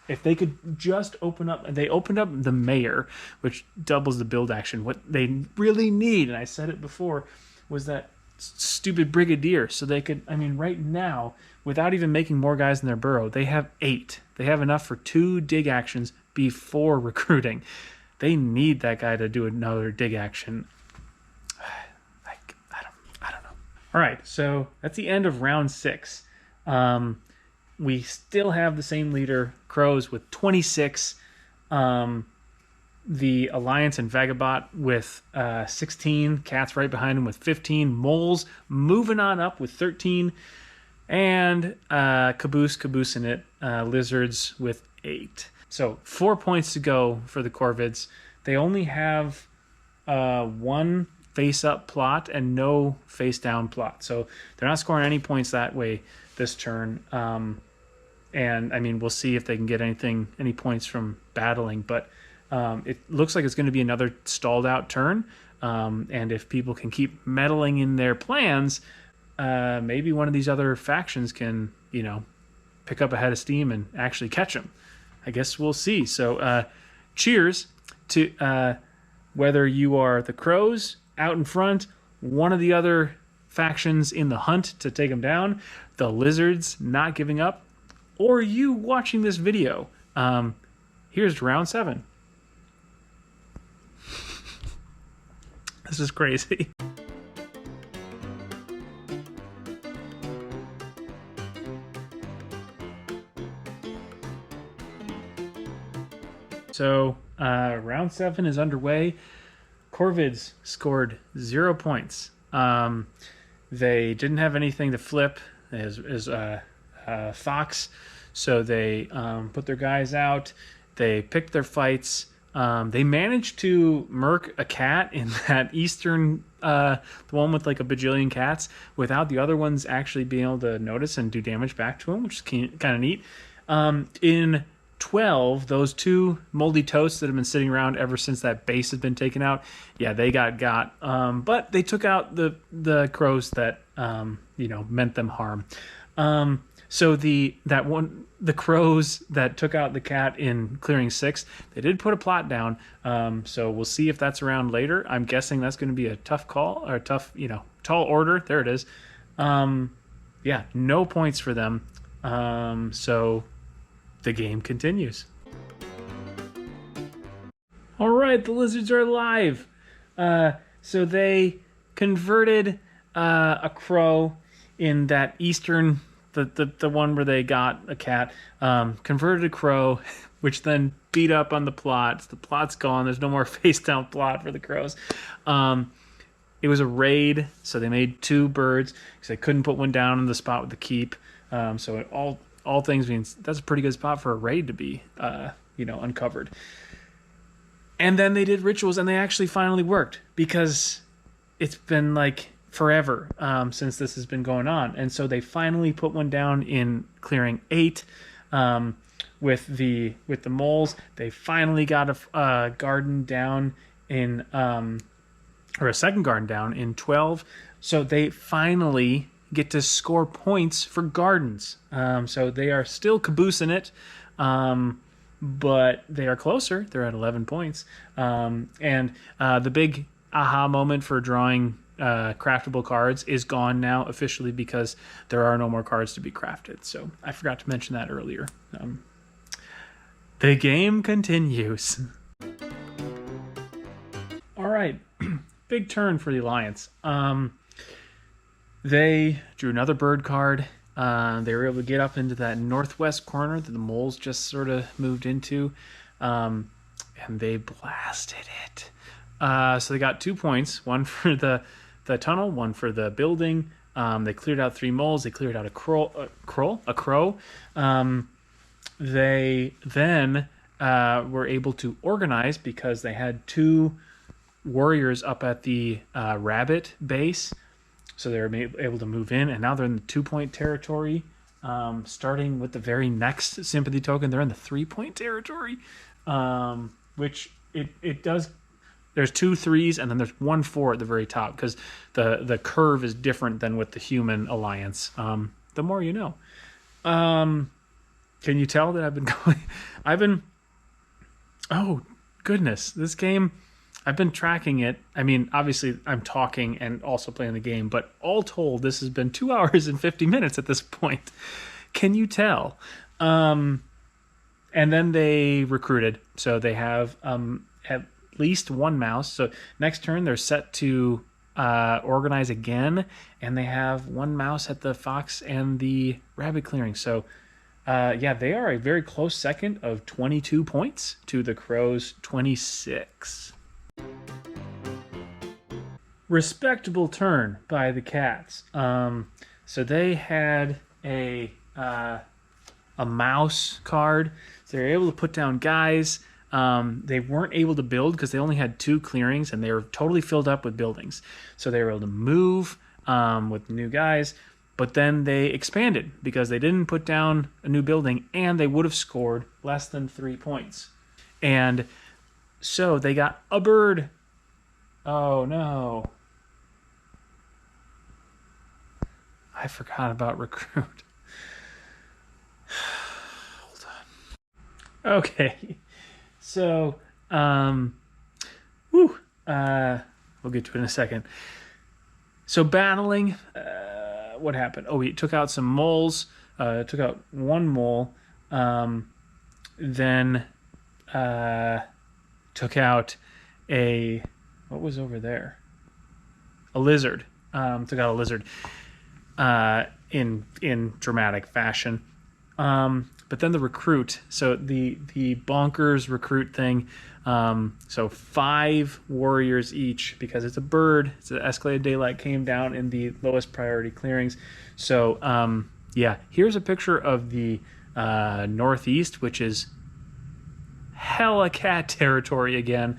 If they could just opened up the mayor, which doubles the build action. What they really need, and I said it before, was that stupid brigadier, so they could, right now, without even making more guys in their burrow, they have 8. They have enough for 2 dig actions before recruiting. They need that guy to do another dig action. I don't know. All right, so that's the end of round 6. We still have the same leader, Crows, with 26. The Alliance and Vagabot with 16. Cats right behind them with 15. Moles moving on up with 13. And Caboose in it. Lizards with 8. So 4 points to go for the Corvids. They only have 1 face-up plot and no face-down plot. So they're not scoring any points that way this turn. And we'll see if they can get any points from battling, but it looks like it's going to be another stalled out turn. And if people can keep meddling in their plans, maybe one of these other factions can, pick up a head of steam and actually catch them. I guess we'll see. So cheers to whether you are the crows out in front, one of the other factions in the hunt to take them down, the lizards not giving up, or you watching this video. Here's round 7. This is crazy. So round 7 is underway. Corvids scored 0 points. They didn't have anything to flip as Fox, so they put their guys out. They picked their fights. They managed to murk a cat in that eastern, the one with like a bajillion cats, without the other ones actually being able to notice and do damage back to him, which is kind of neat. In 12, those 2 moldy toasts that have been sitting around ever since that base had been taken out, yeah, they got. But they took out the crows that meant them harm. So the crows that took out the cat in clearing 6, they did put a plot down. So we'll see if that's around later. I'm guessing that's going to be a tough call, or a tough, tall order. There it is. Yeah, no points for them. So the game continues. All right, the lizards are alive. So they converted a crow in that eastern, the one where they got a cat, converted a crow, which then beat up on the plot. The plot's gone. There's no more face down plot for the crows. It was a raid, so they made 2 birds because they couldn't put one down in the spot with the keep. So it all things means that's a pretty good spot for a raid to be, uncovered. And then they did rituals, and they actually finally worked, because it's been like forever since this has been going on. And so they finally put one down in clearing 8 with the moles. They finally got a garden down in, or a second garden down in 12. So they finally get to score points for gardens. So they are still caboosing it, but they are closer. They're at 11 points. And the big aha moment for drawing craftable cards is gone now officially, because there are no more cards to be crafted. So I forgot to mention that earlier. The game continues. All right, big turn for the Alliance. They drew another bird card. They were able to get up into that northwest corner that the moles just sort of moved into, and they blasted it. So they got 2 points, one for the tunnel, one for the building. They cleared out 3 moles. They cleared out a crow. They then were able to organize because they had 2 warriors up at the rabbit base. So they were able to move in, and now they're in the 2-point territory. Starting with the very next sympathy token, they're in the 3-point territory, which it does. There's 2 3s, and then there's 1 4 at the very top, because the curve is different than with the human alliance. The more you know. Can you tell that I've been oh goodness, this game. I've been tracking it. I mean, obviously, I'm talking and also playing the game, but all told, this has been 2 hours and 50 minutes at this point. Can you tell? And then they recruited. So they have at least 1 mouse. So next turn, they're set to organize again, and they have 1 mouse at the fox and the rabbit clearing. So, yeah, they are a very close second of 22 points to the crows' 26. Respectable turn by the cats. So they had a mouse card. So they were able to put down guys. They weren't able to build because they only had 2 clearings, and they were totally filled up with buildings. So they were able to move with new guys, but then they expanded because they didn't put down a new building, and they would have scored less than 3 points. And so they got a bird. Oh no. I forgot about recruit. Okay. So, we'll get to it in a second. So battling, what happened? Oh, we took out some moles. Took out one mole. Then took out what was over there? A lizard. Took out a lizard in dramatic fashion. But then the recruit, so the bonkers recruit thing, so 5 warriors each, because it's a bird, it's an escalated daylight, came down in the lowest priority clearings. So yeah, here's a picture of the northeast, which is hella cat territory again.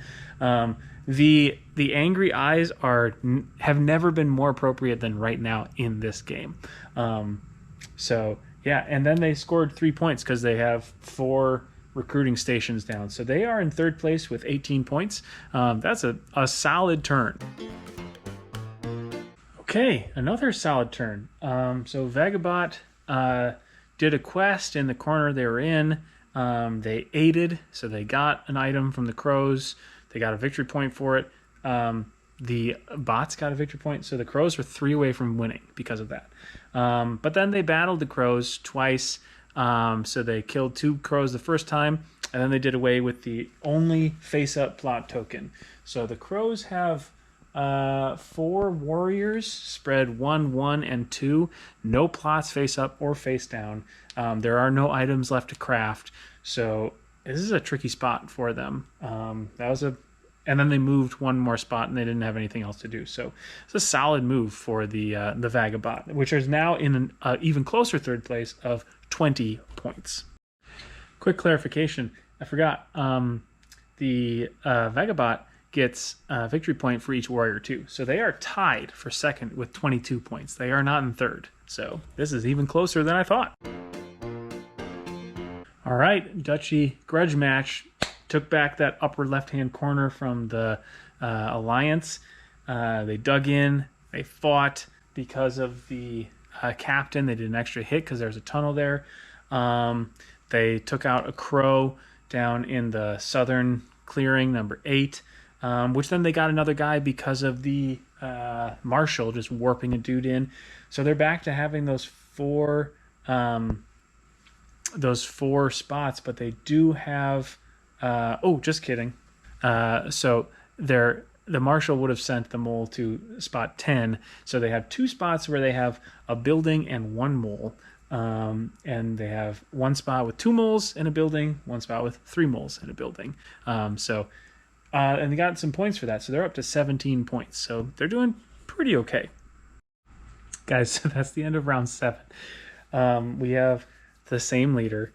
The angry eyes have never been more appropriate than right now in this game. So yeah, and then they scored 3 points because they have 4 recruiting stations down. So they are in 3rd place with 18 points. That's a solid turn. Okay, another solid turn. So Vagabot did a quest in the corner they were in. They aided, so they got an item from the crows. They got a victory point for it. The bots got a victory point, so the crows were 3 away from winning because of that. But then they battled the crows twice, so they killed 2 crows the first time, and then they did away with the only face-up plot token. So the crows have 4 warriors spread 1, 1, and 2. No plots face up or face down. There are no items left to craft, so this is a tricky spot for them. And then they moved 1 more spot, and they didn't have anything else to do. So it's a solid move for the Vagabot, which is now in an even closer 3rd place of 20 points. Quick clarification: I forgot. The Vagabot gets a victory point for each warrior too, so they are tied for 2nd with 22 points. They are not in 3rd, so this is even closer than I thought. All right, Duchy grudge match. Took back that upper left-hand corner from the Alliance. They dug in. They fought because of the captain. They did an extra hit because there's a tunnel there. They took out a crow down in the southern clearing, number 8, which then they got another guy because of the Marshal just warping a dude in. So they're back to having those 4 spots, but they do have... just kidding. So the Marshal would have sent the mole to spot 10. So they have 2 spots where they have a building and 1 mole. And they have 1 spot with 2 moles in a building, 1 spot with 3 moles in a building. And they got some points for that. So they're up to 17 points. So they're doing pretty okay. Guys, so that's the end of round 7. We have the same leader.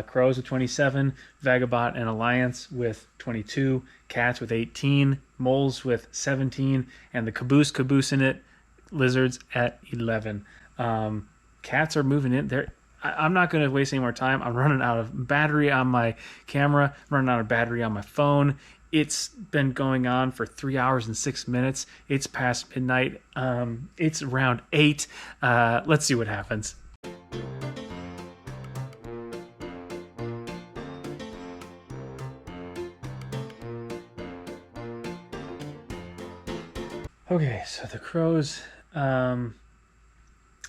Crows with 27, Vagabot and Alliance with 22, Cats with 18, Moles with 17, and the caboose in it, Lizards at 11. Cats are moving in there. I'm not going to waste any more time. I'm running out of battery on my camera, running out of battery on my phone. It's been going on for 3 hours and 6 minutes. It's past midnight. It's round 8. Let's see what happens. Okay, so the crows,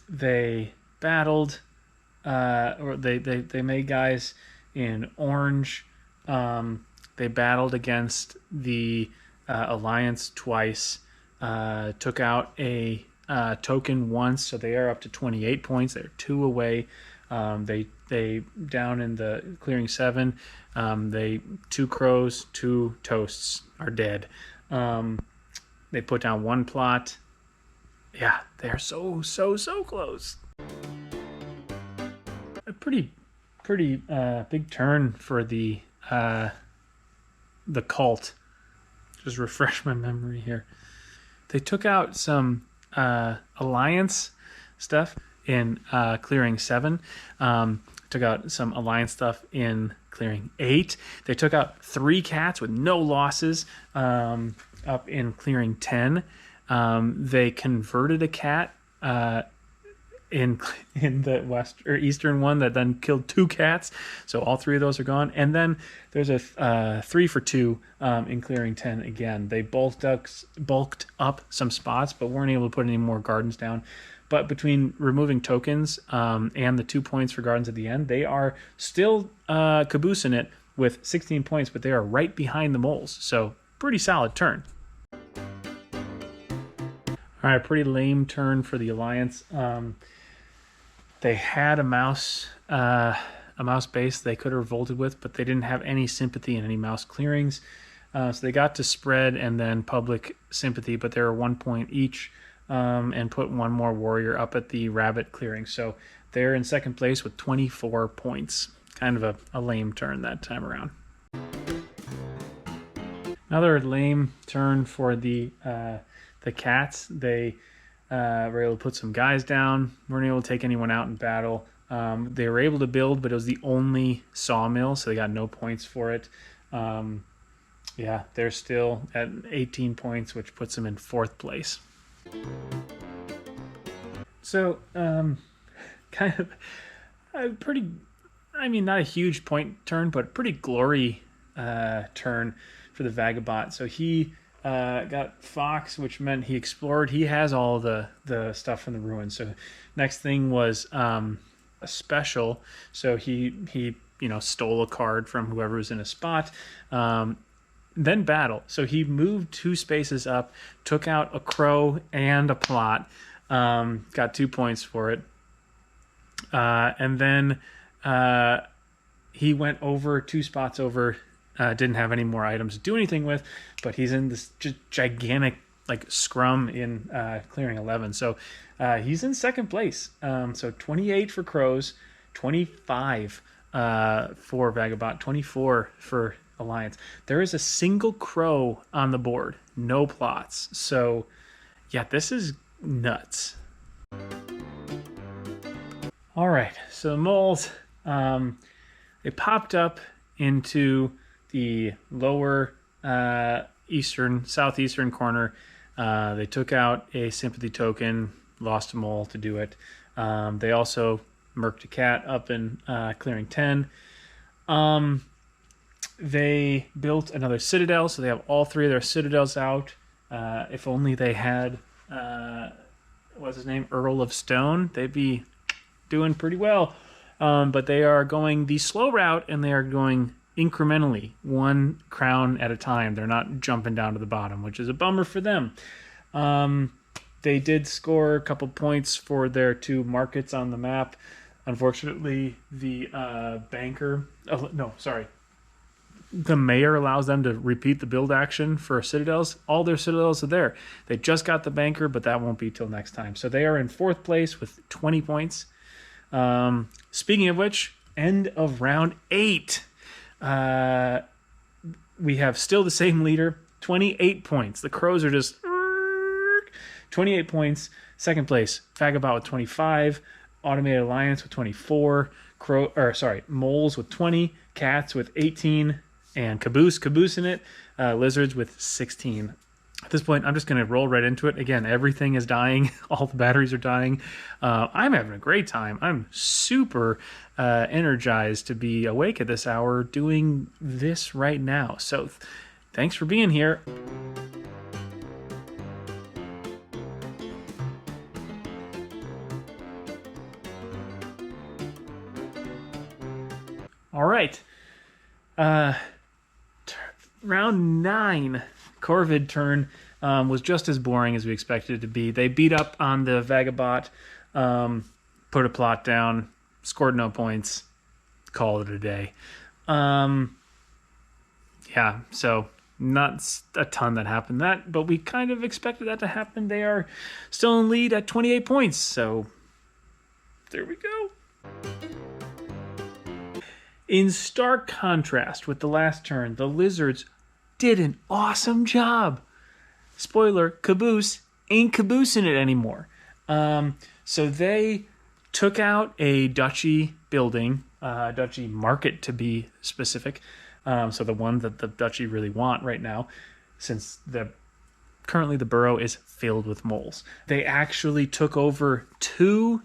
they battled, or they made guys in orange. They battled against the Alliance twice, took out a token once, so they are up to 28 points. They're 2 away. They down in the clearing 7. 2 crows, 2 toasts are dead. They put down 1 plot. Yeah, they're so close. A pretty big turn for the cult. Just refresh my memory here. They took out some Alliance stuff in clearing 7. Took out some Alliance stuff in clearing 8. They took out 3 cats with no losses up in clearing 10. They converted a cat in the west or eastern one that then killed 2 cats. So all 3 of those are gone. And then there's a 3 for 2 in clearing 10 again. They bulked up some spots, but weren't able to put any more gardens down. But between removing tokens and the 2 points for gardens at the end, they are still caboosing it with 16 points, but they are right behind the moles. So pretty solid turn. All right, pretty lame turn for the Alliance. They had a mouse base they could have revolted with, but they didn't have any sympathy in any mouse clearings. So they got to spread and then public sympathy, but they were 1 point each, and put 1 more warrior up at the rabbit clearing. So they're in second place with 24 points. Kind of a lame turn that time around. Another lame turn for the cats. They were able to put some guys down, weren't able to take anyone out in battle. They were able to build, but it was the only sawmill, so they got no points for it. Yeah, they're still at 18 points, which puts them in 4th place. So, kind of a pretty, I mean, not a huge point turn, but pretty glory turn for the Vagabot. So he got Fox, which meant he explored. He has all the stuff from the ruins. So next thing was a special. So he stole a card from whoever was in a spot. Then battle. So he moved 2 spaces up, took out a crow and a plot, got 2 points for it. And then he went over 2 spots over. Didn't have any more items to do anything with, but he's in this gigantic scrum in clearing 11. So he's in second place. So 28 for crows, 25 for Vagabot, 24 for Alliance. There is a single crow on the board, no plots. So yeah, this is nuts. All right, so the moles, they popped up into the lower southeastern corner. They took out a sympathy token, lost a mole to do it. They also murked a cat up in clearing 10. They built another citadel, so they have all 3 of their citadels out. If only they had, what's his name, Earl of Stone, they'd be doing pretty well. But they are going the slow route, and they are going incrementally, 1 crown at a time. They're not jumping down to the bottom, which is a bummer for them. They did score a couple points for their 2 markets on the map. Unfortunately, the the mayor allows them to repeat the build action for citadels. All their citadels are there. They just got the banker, but that won't be till next time. So they are in 4th place with 20 points. Speaking of which, end of round 8. We have still the same leader, 28 points. The crows are just 28 points. Second place, Vagabot with 25, Automated Alliance with 24, moles with 20, cats with 18, and caboose in it, lizards with 16. At this point, I'm just going to roll right into it. Again, everything is dying. All the batteries are dying. I'm having a great time. I'm super energized to be awake at this hour doing this right now. So thanks for being here. All right. Round 9. Corvid turn was just as boring as we expected it to be. They beat up on the Vagabot, put a plot down, scored no points, called it a day. Yeah, so not a ton that happened but we kind of expected that to happen. They are still in lead at 28 points, so there we go. In stark contrast with the last turn, the Lizards did an awesome job. Spoiler, Caboose ain't caboosing it anymore. So they took out a duchy building, duchy market to be specific. So the one that the duchy really want right now, since currently the borough is filled with moles. They actually took over 2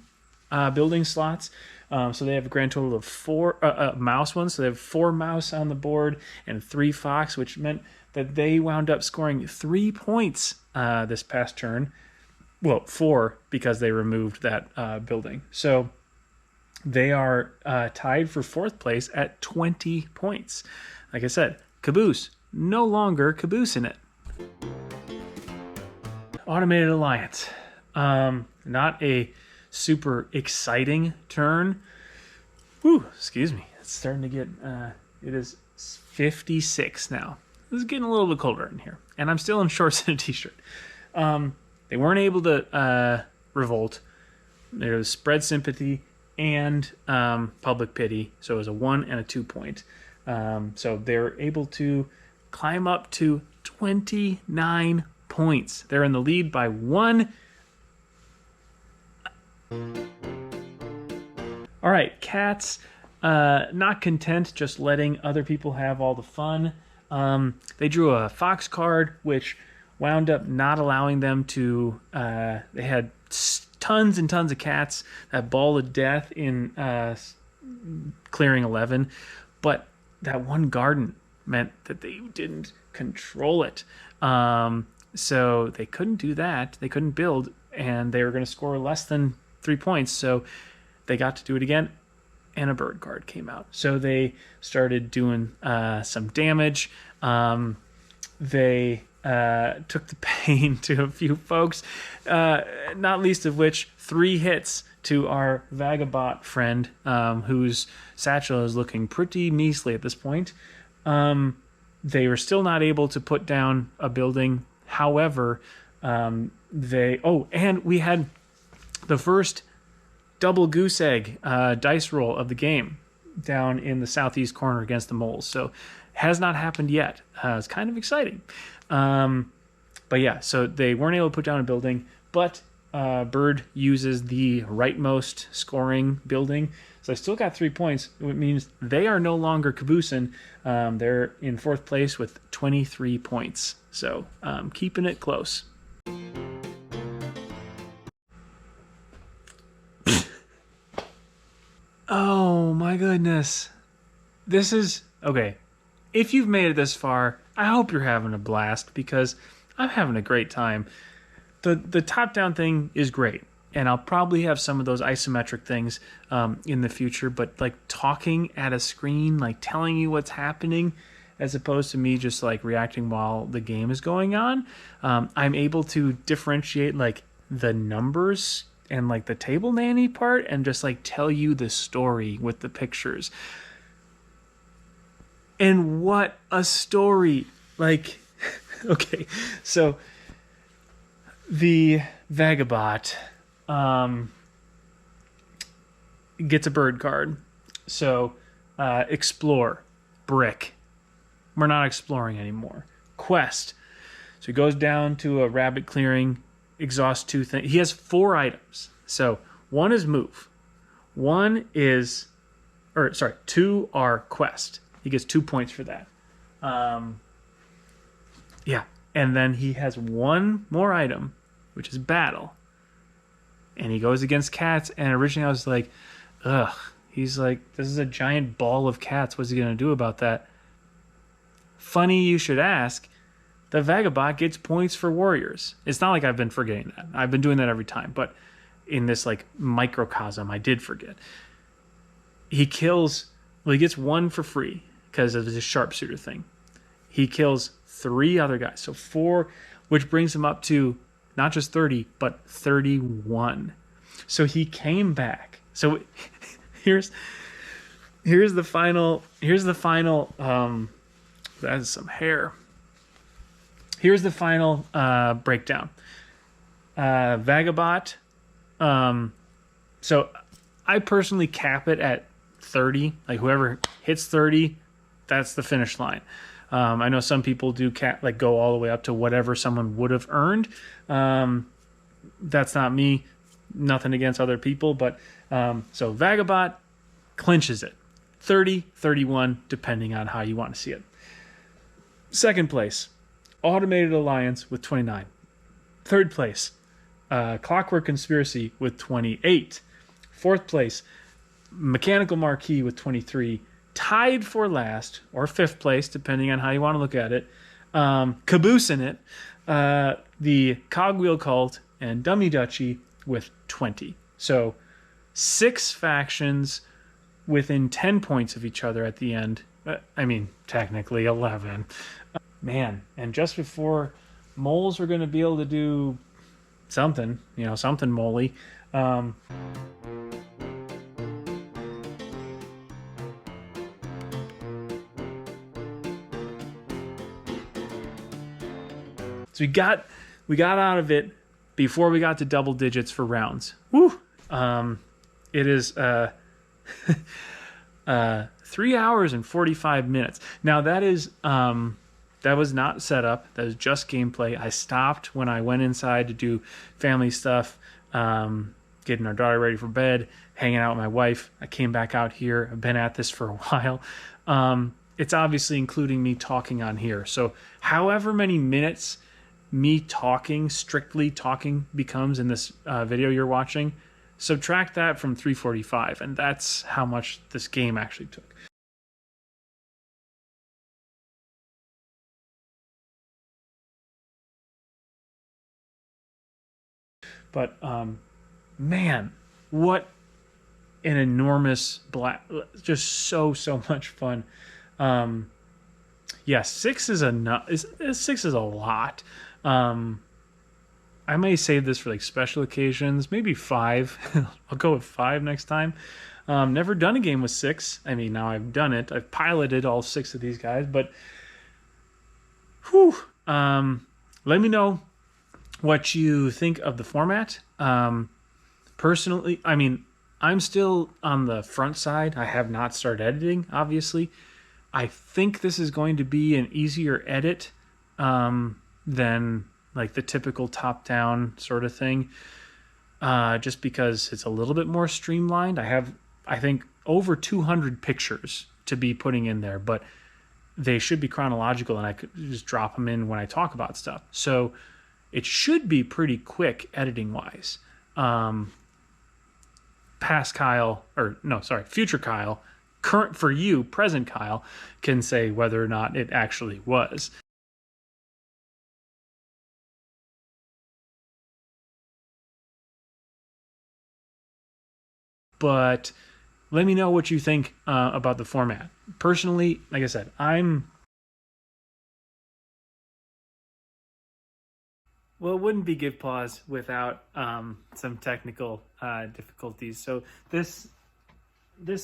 building slots. So they have a grand total of 4 mouse ones. So they have 4 mouse on the board and 3 fox, which meant that they wound up scoring 3 points this past turn. Well, 4 because they removed that building. So they are tied for 4th place at 20 points. Like I said, Caboose, no longer caboosing it. Automated Alliance. Not a super exciting turn. Whew, excuse me. It's starting to get, it is 56 now. This is getting a little bit colder in here. And I'm still in shorts and a t-shirt. They weren't able to revolt. There was spread sympathy and public pity. So it was a 1 and a 2 point. So they're able to climb up to 29 points. They're in the lead by 1. All right, cats, not content just letting other people have all the fun. They drew a fox card, which wound up not allowing them to, they had tons and tons of cats, that ball of death in clearing 11, but that one garden meant that they didn't control it. So they couldn't do that. They couldn't build, and they were going to score less than 3 points. So they got to do it again, and a bird card came out. So they started doing some damage. They took the pain to a few folks, not least of which 3 hits to our Vagabot friend, whose satchel is looking pretty measly at this point. They were still not able to put down a building. However, and we had the first double goose egg dice roll of the game down in the southeast corner against the moles. So has not happened yet. It's kind of exciting. But yeah, so they weren't able to put down a building, but Bird uses the rightmost scoring building. So I still got 3 points, which means they are no longer caboosing. They're in 4th place with 23 points. So keeping it close. Oh my goodness. This is, okay, if you've made it this far, I hope you're having a blast because I'm having a great time. The top-down thing is great, and I'll probably have some of those isometric things in the future, but like talking at a screen, like telling you what's happening, as opposed to me just like reacting while the game is going on, I'm able to differentiate like the numbers and like the table nanny part and just like tell you the story with the pictures. And what a story. Like, okay, so the Vagabot gets a bird card. So explore, brick. We're not exploring anymore. Quest. So he goes down to a rabbit clearing, exhausts 2 things. He has 4 items. So 1 is move. 2 are quest. He gets 2 points for that. Yeah. And then he has 1 more item, which is battle. And he goes against cats. And originally I was like, ugh. He's like, this is a giant ball of cats. What's he going to do about that? Funny you should ask. The Vagabot gets points for warriors. It's not like I've been forgetting that. I've been doing that every time. But in this like microcosm, I did forget. He kills, well, he gets 1 for free because of his sharpshooter thing. He kills 3 other guys. So 4, which brings him up to not just 30, but 31. So he came back. So here's the final, that is some hair. Here's the final breakdown. Vagabot. So I personally cap it at 30. Like whoever hits 30, that's the finish line. I know some people do go all the way up to whatever someone would have earned. That's not me. Nothing against other people, but so Vagabot clinches it. 30, 31, depending on how you want to see it. Second place, Automated Alliance with 29. Third place, Clockwork Conspiracy with 28. Fourth place, Mechanical Marquee with 23. Tied for last, or fifth place, depending on how you want to look at it. Caboose in it, the Cogwheel Cult, and Dummy Duchy with 20. So 6 factions within 10 points of each other at the end. I mean, technically 11. Man, and just before moles were going to be able to do something, something moly. So we got out of it before we got to double digits for rounds. Woo! It is 3 hours and 45 minutes. Now that is that was not set up. That was just gameplay. I stopped when I went inside to do family stuff, getting our daughter ready for bed, hanging out with my wife. I came back out here. I've been at this for a while. It's obviously including me talking on here. So however many minutes me talking, strictly talking, becomes in this video you're watching, subtract that from 345, and that's how much this game actually took. But man, what an enormous just so much fun. Yeah, 6 is enough. 6 is a lot. I may save this for like special occasions, maybe 5. I'll go with 5 next time. Never done a game with 6. I mean, now I've done it. I've piloted all 6 of these guys, but whew. Let me know what you think of the format. Personally, I mean, I'm still on the front side. I have not started editing, obviously. I think this is going to be an easier edit than like the typical top-down sort of thing, just because it's a little bit more streamlined. I have, I think, over 200 pictures to be putting in there, but they should be chronological, and I could just drop them in when I talk about stuff. So it should be pretty quick editing-wise. Past Kyle, or no, sorry, future Kyle, current for you, present Kyle, can say whether or not it actually was. But let me know what you think about the format. Personally, like I said, well, it wouldn't be Give Pause without some technical difficulties. So this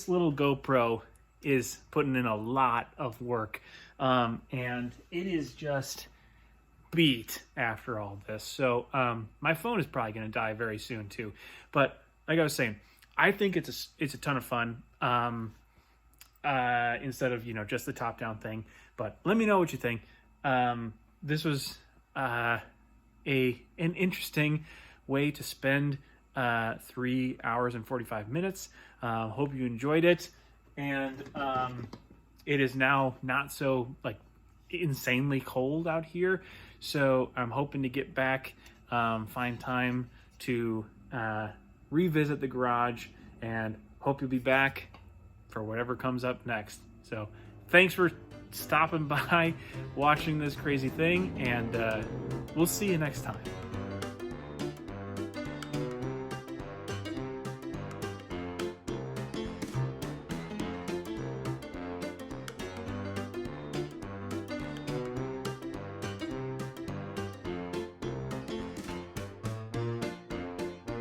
little GoPro is putting in a lot of work, and it is just beat after all this. So my phone is probably going to die very soon too. But like I was saying, I think it's a ton of fun instead of just the top down thing. But let me know what you think. This was an interesting way to spend 3 hours and 45 minutes. Hope you enjoyed it, and it is now not so like insanely cold out here, so I'm hoping to get back, find time to revisit the garage, and hope you'll be back for whatever comes up next. So thanks for stopping by, watching this crazy thing, and we'll see you next time.